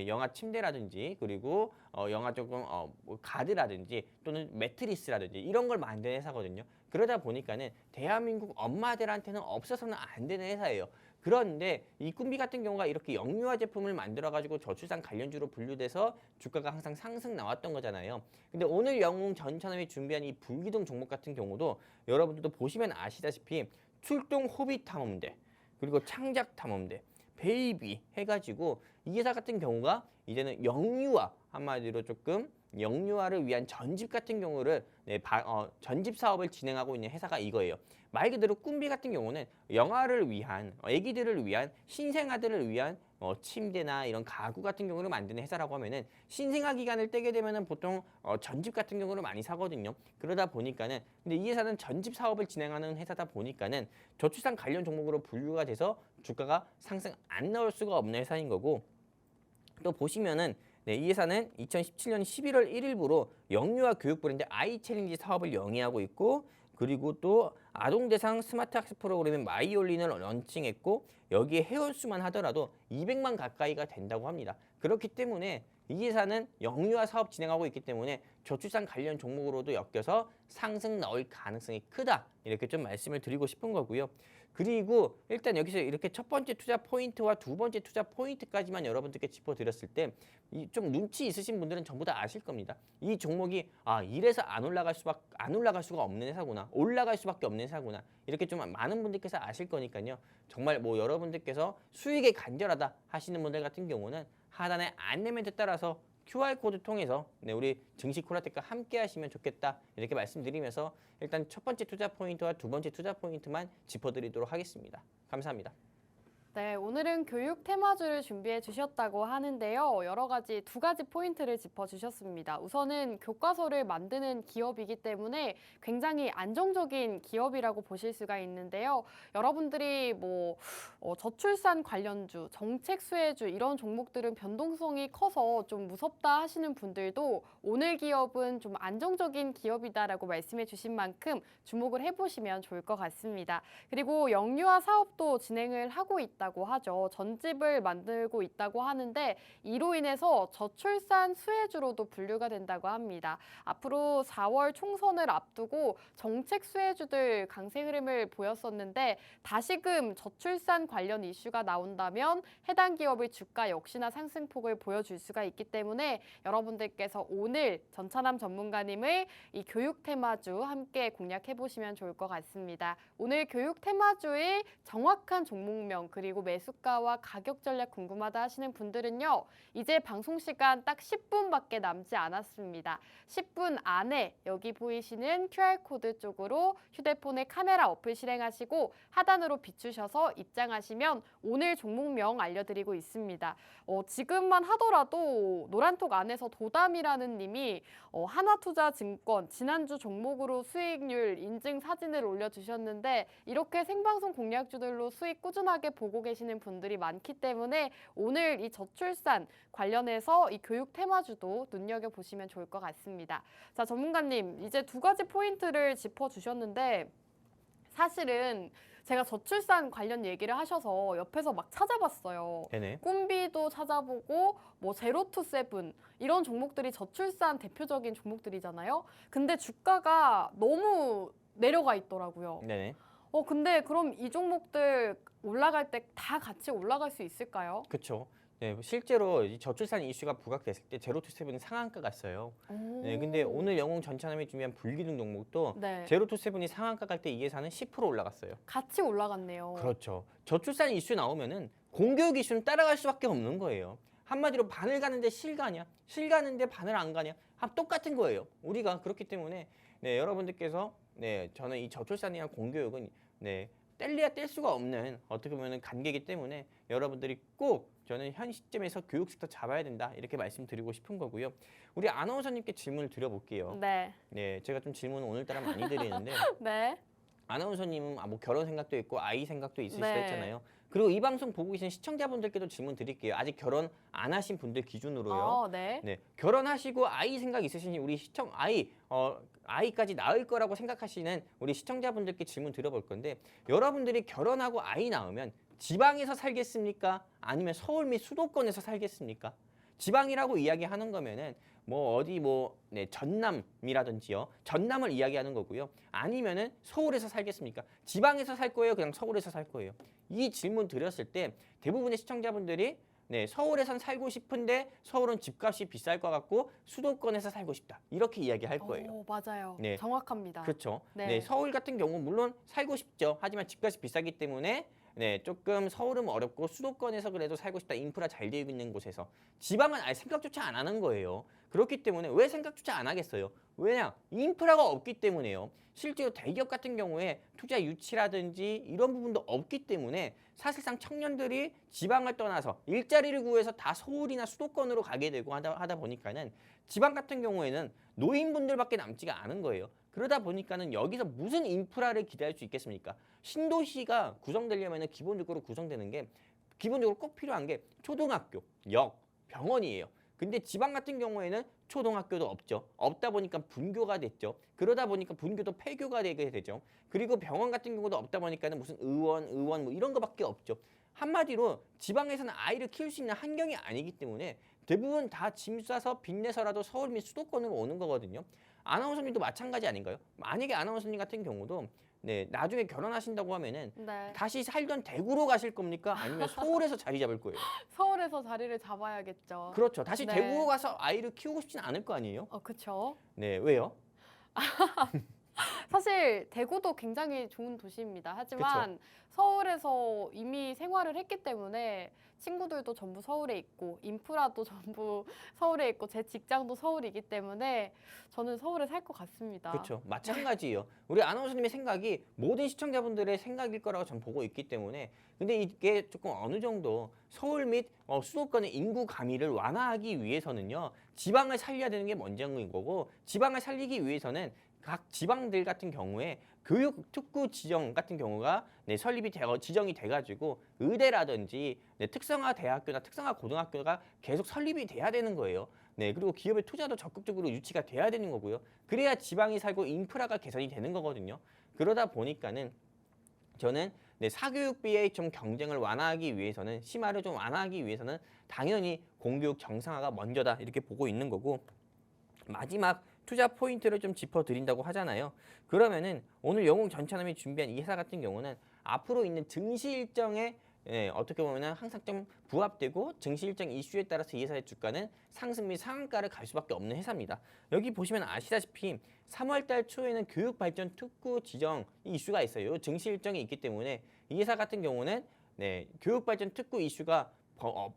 S2: 영아 침대라든지 그리고 영아 조금 뭐 가드라든지 또는 매트리스라든지 이런 걸 만드는 회사거든요. 그러다 보니까는 대한민국 엄마들한테는 없어서는 안 되는 회사예요. 그런데 이 꿈비 같은 경우가 이렇게 영유아 제품을 만들어가지고 저출산 관련주로 분류돼서 주가가 항상 상승 나왔던 거잖아요. 근데 오늘 영웅 전차남이 준비한 이 불기둥 종목 같은 경우도 여러분들도 보시면 아시다시피 출동 호비 탐험대 그리고 창작 탐험대 베이비 해가지고 이 회사 같은 경우가 이제는 영유아 한마디로 조금 영유아를 위한 전집 같은 경우를 전집 사업을 진행하고 있는 회사가 이거예요. 말 그대로 꿈비 같은 경우는 영아를 위한 아기들을 위한 신생아들을 위한 침대나 이런 가구 같은 경우를 만드는 회사라고 하면은 신생아 기간을 떼게 되면은 보통 전집 같은 경우를 많이 사거든요. 그러다 보니까는 근데 이 회사는 전집 사업을 진행하는 회사다 보니까는 저출산 관련 종목으로 분류가 돼서 주가가 상승 안 나올 수가 없는 회사인 거고 또 보시면은 이 회사는 2017년 11월 1일부로 영유아 교육 브랜드 아이챌린지 사업을 영위하고 있고 그리고 또 아동 대상 스마트 학습 프로그램인 마이올린을 런칭했고 여기에 회원수만 하더라도 200만 가까이가 된다고 합니다. 그렇기 때문에 이 회사는 영유아 사업 진행하고 있기 때문에 저출산 관련 종목으로도 엮여서 상승 나올 가능성이 크다. 이렇게 좀 말씀을 드리고 싶은 거고요. 그리고 일단 여기서 이렇게 첫 번째 투자 포인트와 두 번째 투자 포인트까지만 여러분들께 짚어드렸을 때 좀 눈치 있으신 분들은 전부 다 아실 겁니다. 이 종목이 이래서 안 올라갈 수가 없는 회사구나, 올라갈 수밖에 없는 회사구나, 이렇게 좀 많은 분들께서 아실 거니까요. 정말 뭐 여러분들께서 수익에 간절하다 하시는 분들 같은 경우는 하단의 안내멘트 따라서 QR코드 통해서 우리 증시 콜라텍과 함께 하시면 좋겠다, 이렇게 말씀드리면서 일단 첫 번째 투자 포인트와 두 번째 투자 포인트만 짚어드리도록 하겠습니다. 감사합니다.
S1: 네, 오늘은 교육 테마주를 준비해 주셨다고 하는데요. 여러 가지 두 가지 포인트를 짚어 주셨습니다. 우선은 교과서를 만드는 기업이기 때문에 굉장히 안정적인 기업이라고 보실 수가 있는데요. 여러분들이 저출산 관련주, 정책 수혜주 이런 종목들은 변동성이 커서 좀 무섭다 하시는 분들도 오늘 기업은 좀 안정적인 기업이다라고 말씀해 주신 만큼 주목을 해보시면 좋을 것 같습니다. 그리고 영유아 사업도 진행을 하고 있다고 하죠. 전집을 만들고 있다고 하는데 이로 인해서 저출산 수혜주로도 분류가 된다고 합니다. 앞으로 4월 총선을 앞두고 정책 수혜주들 강세 흐름을 보였었는데 다시금 저출산 관련 이슈가 나온다면 해당 기업의 주가 역시나 상승폭을 보여줄 수가 있기 때문에 여러분들께서 오늘 전찬남 전문가님의 이 교육 테마주 함께 공략해 보시면 좋을 것 같습니다. 오늘 교육 테마주의 정확한 종목명 그리고 매수가와 가격 전략 궁금하다 하시는 분들은요. 이제 방송 시간 딱 10분밖에 남지 않았습니다. 10분 안에 여기 보이시는 QR코드 쪽으로 휴대폰에 카메라 어플 실행하시고 하단으로 비추셔서 입장하시면 오늘 종목명 알려드리고 있습니다. 지금만 하더라도 노란톡 안에서 도담이라는 님이 하나투자증권 지난주 종목으로 수익률 인증 사진을 올려주셨는데 이렇게 생방송 공략주들로 수익 꾸준하게 보고 계시는 분들이 많기 때문에 오늘 이 저출산 관련해서 이 교육 테마주도 눈여겨보시면 좋을 것 같습니다. 자, 전문가님 이제 두 가지 포인트를 짚어주셨는데 사실은 제가 저출산 관련 얘기를 하셔서 옆에서 막 찾아봤어요.
S2: 네네.
S1: 꿈비도 찾아보고 제로투세븐 이런 종목들이 저출산 대표적인 종목들이잖아요. 근데 주가가 너무 내려가 있더라고요.
S2: 네네.
S1: 근데 그럼 이 종목들 올라갈 때 다 같이 올라갈 수 있을까요?
S2: 그렇죠. 네, 실제로 이 저출산 이슈가 부각됐을 때 제로투세븐은 상한가 갔어요. 네, 근데 오늘 영웅 전찬남이 준비한 불기둥 종목도
S1: 네.
S2: 제로투세븐이 상한가 갈 때 이 회사는 10% 올라갔어요.
S1: 같이 올라갔네요.
S2: 그렇죠. 저출산 이슈 나오면은 공교육 이슈는 따라갈 수밖에 없는 거예요. 한마디로 바늘 가는데 실 가냐, 실 가는데 바늘 안 가냐, 똑같은 거예요. 우리가 그렇기 때문에 여러분들께서 저는 이 저출산이랑 공교육은 뗄래야 뗄 수가 없는 어떻게 보면 관계이기 때문에 여러분들이 꼭 저는 현 시점에서 교육 섹터 잡아야 된다 이렇게 말씀드리고 싶은 거고요. 우리 아나운서님께 질문을 드려볼게요.
S1: 네.
S2: 제가 좀 질문을 오늘따라 많이 드리는데
S1: 네.
S2: 아나운서님은 뭐 결혼 생각도 있고 아이 생각도 있으시다
S1: 네.
S2: 했잖아요. 그리고 이 방송 보고 계신 시청자분들께도 질문 드릴게요. 아직 결혼 안 하신 분들 기준으로요.
S1: 네.
S2: 결혼하시고 아이 생각 있으신 우리 아이까지 낳을 거라고 생각하시는 우리 시청자분들께 질문 드려볼 건데 여러분들이 결혼하고 아이 낳으면 지방에서 살겠습니까? 아니면 서울 및 수도권에서 살겠습니까? 지방이라고 이야기하는 거면은 전남이라든지요. 전남을 이야기하는 거고요. 아니면은 서울에서 살겠습니까? 지방에서 살 거예요? 그냥 서울에서 살 거예요? 이 질문 드렸을 때 대부분의 시청자분들이 서울에선 살고 싶은데 서울은 집값이 비쌀 것 같고 수도권에서 살고 싶다. 이렇게 이야기할 거예요.
S1: 맞아요.
S2: 네.
S1: 정확합니다.
S2: 그렇죠.
S1: 네.
S2: 서울 같은 경우 물론 살고 싶죠. 하지만 집값이 비싸기 때문에 조금 서울은 어렵고 수도권에서 그래도 살고 싶다. 인프라 잘 되어 있는 곳에서. 지방은 아예 생각조차 안 하는 거예요. 그렇기 때문에 왜 생각조차 안 하겠어요? 왜냐? 인프라가 없기 때문에요. 실제로 대기업 같은 경우에 투자 유치라든지 이런 부분도 없기 때문에 사실상 청년들이 지방을 떠나서 일자리를 구해서 다 서울이나 수도권으로 가게 되고 하다 보니까는 지방 같은 경우에는 노인분들밖에 남지가 않은 거예요. 그러다 보니까는 여기서 무슨 인프라를 기대할 수 있겠습니까? 신도시가 구성되려면 기본적으로 구성되는 게 기본적으로 꼭 필요한 게 초등학교, 역, 병원이에요. 근데 지방 같은 경우에는 초등학교도 없죠. 없다 보니까 분교가 됐죠. 그러다 보니까 분교도 폐교가 되게 되죠. 그리고 병원 같은 경우도 없다 보니까는 무슨 의원 뭐 이런 거밖에 없죠. 한마디로 지방에서는 아이를 키울 수 있는 환경이 아니기 때문에 대부분 다 짐 싸서 빚내서라도 서울 및 수도권으로 오는 거거든요. 아나운서님도 마찬가지 아닌가요? 만약에 아나운서님 같은 경우도 네, 나중에 결혼하신다고 하면은
S1: 네.
S2: 다시 살던 대구로 가실 겁니까? 아니면 서울에서 자리 잡을 거예요?
S1: 서울에서 자리를 잡아야겠죠.
S2: 그렇죠. 다시
S1: 네.
S2: 대구 가서 아이를 키우고 싶진 않을 거 아니에요?
S1: 그쵸.
S2: 네, 왜요?
S1: 사실 대구도 굉장히 좋은 도시입니다. 하지만 서울에서 이미 생활을 했기 때문에 친구들도 전부 서울에 있고 인프라도 전부 서울에 있고 제 직장도 서울이기 때문에 저는 서울에 살 것 같습니다.
S2: 그렇죠. 마찬가지예요. 우리 아나운서님의 생각이 모든 시청자분들의 생각일 거라고 전 보고 있기 때문에 근데 이게 조금 어느 정도 서울 및 수도권의 인구 감위를 완화하기 위해서는요. 지방을 살려야 되는 게 먼저인 거고 지방을 살리기 위해서는 각 지방들 같은 경우에 교육 특구 지정 같은 경우가 네, 설립이 되어 지정이 돼가지고 의대라든지 네, 특성화 대학교나 특성화 고등학교가 계속 설립이 돼야 되는 거예요. 네, 그리고 기업의 투자도 적극적으로 유치가 돼야 되는 거고요. 그래야 지방이 살고 인프라가 개선이 되는 거거든요. 그러다 보니까는 저는 네, 사교육비의 좀 경쟁을 완화하기 위해서는 심화를 좀 완화하기 위해서는 당연히 공교육 정상화가 먼저다 이렇게 보고 있는 거고 마지막 투자 포인트를 좀 짚어드린다고 하잖아요. 그러면은 오늘 영웅 전차남이 준비한 이 회사 같은 경우는 앞으로 있는 증시 일정에 어떻게 보면 항상 좀 부합되고 증시 일정 이슈에 따라서 이 회사의 주가는 상승 및 상한가를 갈 수밖에 없는 회사입니다. 여기 보시면 아시다시피 3월 달 초에는 교육발전 특구 지정 이슈가 있어요. 증시 일정이 있기 때문에 이 회사 같은 경우는 네, 교육발전 특구 이슈가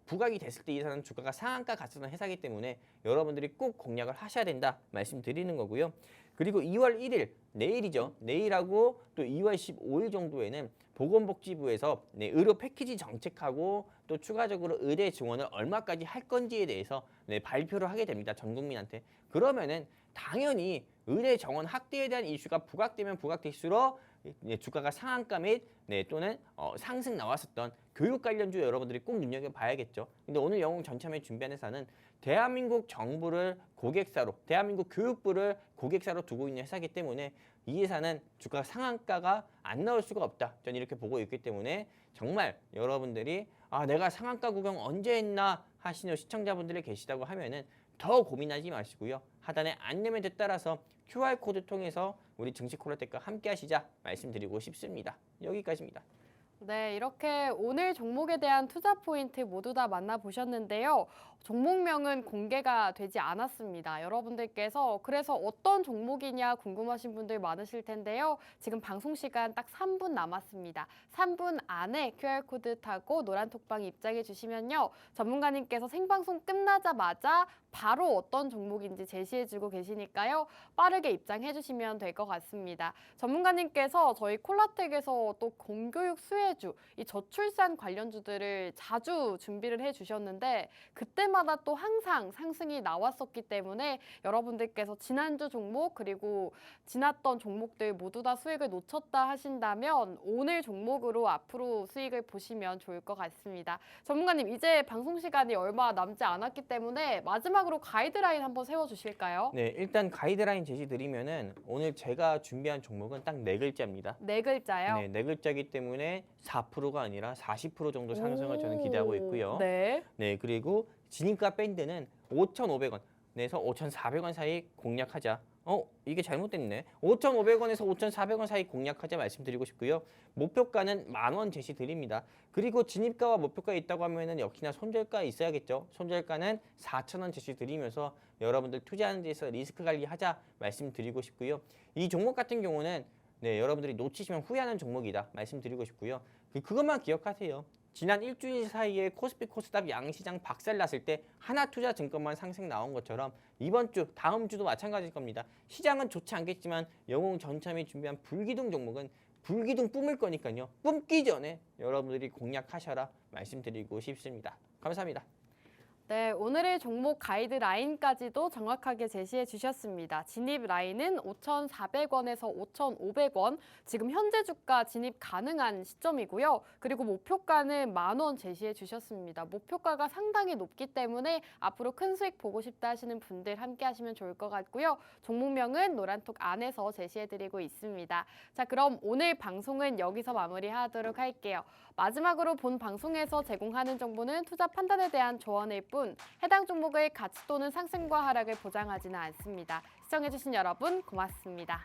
S2: 부각이 됐을 때 이 회사는 주가가 상한가 갔었던 회사이기 때문에 여러분들이 꼭 공략을 하셔야 된다 말씀드리는 거고요. 그리고 2월 1일 내일이죠. 내일하고 또 2월 15일 정도에는 보건복지부에서 네, 의료 패키지 정책하고 또 추가적으로 의대 지원을 얼마까지 할 건지에 대해서 네, 발표를 하게 됩니다. 전 국민한테. 그러면은 당연히 의대 정원 확대에 대한 이슈가 부각되면 부각될수록 네, 주가가 상한가 및 네, 또는 상승 나왔었던 교육 관련주 여러분들이 꼭 눈여겨봐야겠죠. 근데 오늘 영웅 전참에 준비한 회사는 대한민국 정부를 고객사로, 대한민국 교육부를 고객사로 두고 있는 회사이기 때문에 이 회사는 주가 상한가가 안 나올 수가 없다. 저는 이렇게 보고 있기 때문에 정말 여러분들이 내가 상한가 구경 언제 했나 하시는 시청자분들이 계시다고 하면은 더 고민하지 마시고요. 하단에 안내멘트 따라서 QR코드 통해서 우리 증시콜라텍과 함께 하시자 말씀드리고 싶습니다. 여기까지입니다.
S1: 네, 이렇게 오늘 종목에 대한 투자 포인트 모두 다 만나보셨는데요. 종목명은 공개가 되지 않았습니다. 여러분들께서 그래서 어떤 종목이냐 궁금하신 분들 많으실 텐데요. 지금 방송 시간 딱 3분 남았습니다. 3분 안에 QR코드 타고 노란톡방 입장해 주시면요. 전문가님께서 생방송 끝나자마자 바로 어떤 종목인지 제시해주고 계시니까요. 빠르게 입장해 주시면 될 것 같습니다. 전문가님께서 저희 콜라텍에서 또 공교육 수혜주, 이 저출산 관련주들을 자주 준비를 해주셨는데 그때마다 또 항상 상승이 나왔었기 때문에 여러분들께서 지난주 종목 그리고 지났던 종목들 모두 다 수익을 놓쳤다 하신다면 오늘 종목으로 앞으로 수익을 보시면 좋을 것 같습니다. 전문가님 이제 방송 시간이 얼마 남지 않았기 때문에 마지막으로 가이드라인 한번 세워주실까요?
S2: 네, 일단 가이드라인 제시 드리면은 오늘 제가 준비한 종목은 딱 4글자입니다.
S1: 네 글자요?
S2: 네, 4글자이기 때문에 4%가 아니라 40% 정도 상승을 저는 기대하고 있고요.
S1: 네.
S2: 네, 그리고 진입가 밴드는 5,500원 내서 5,400원 사이 공략하자. 이게 잘못됐네. 5,500원에서 5,400원 사이 공략하자 말씀드리고 싶고요. 목표가는 10,000원 제시 드립니다. 그리고 진입가와 목표가 있다고 하면은 역시나 손절가 있어야겠죠. 손절가는 4,000원 제시 드리면서 여러분들 투자하는 데서 리스크 관리하자 말씀드리고 싶고요. 이 종목 같은 경우는 네, 여러분들이 놓치시면 후회하는 종목이다 말씀드리고 싶고요. 그것만 기억하세요. 지난 일주일 사이에 코스피 코스닥 양시장 박살났을 때 하나투자증권만 상승 나온 것처럼 이번 주, 다음 주도 마찬가지일 겁니다. 시장은 좋지 않겠지만 영웅 전참이 준비한 불기둥 종목은 불기둥 뿜을 거니까요. 뿜기 전에 여러분들이 공략하셔라 말씀드리고 싶습니다. 감사합니다.
S1: 네, 오늘의 종목 가이드라인까지도 정확하게 제시해 주셨습니다. 진입 라인은 5,400원에서 5,500원, 지금 현재 주가 진입 가능한 시점이고요. 그리고 목표가는 10,000원 제시해 주셨습니다. 목표가가 상당히 높기 때문에 앞으로 큰 수익 보고 싶다 하시는 분들 함께 하시면 좋을 것 같고요. 종목명은 노란톡 안에서 제시해 드리고 있습니다. 자, 그럼 오늘 방송은 여기서 마무리하도록 할게요. 마지막으로 본 방송에서 제공하는 정보는 투자 판단에 대한 조언일 뿐 해당 종목의 가치 또는 상승과 하락을 보장하지는 않습니다. 시청해주신 여러분 고맙습니다.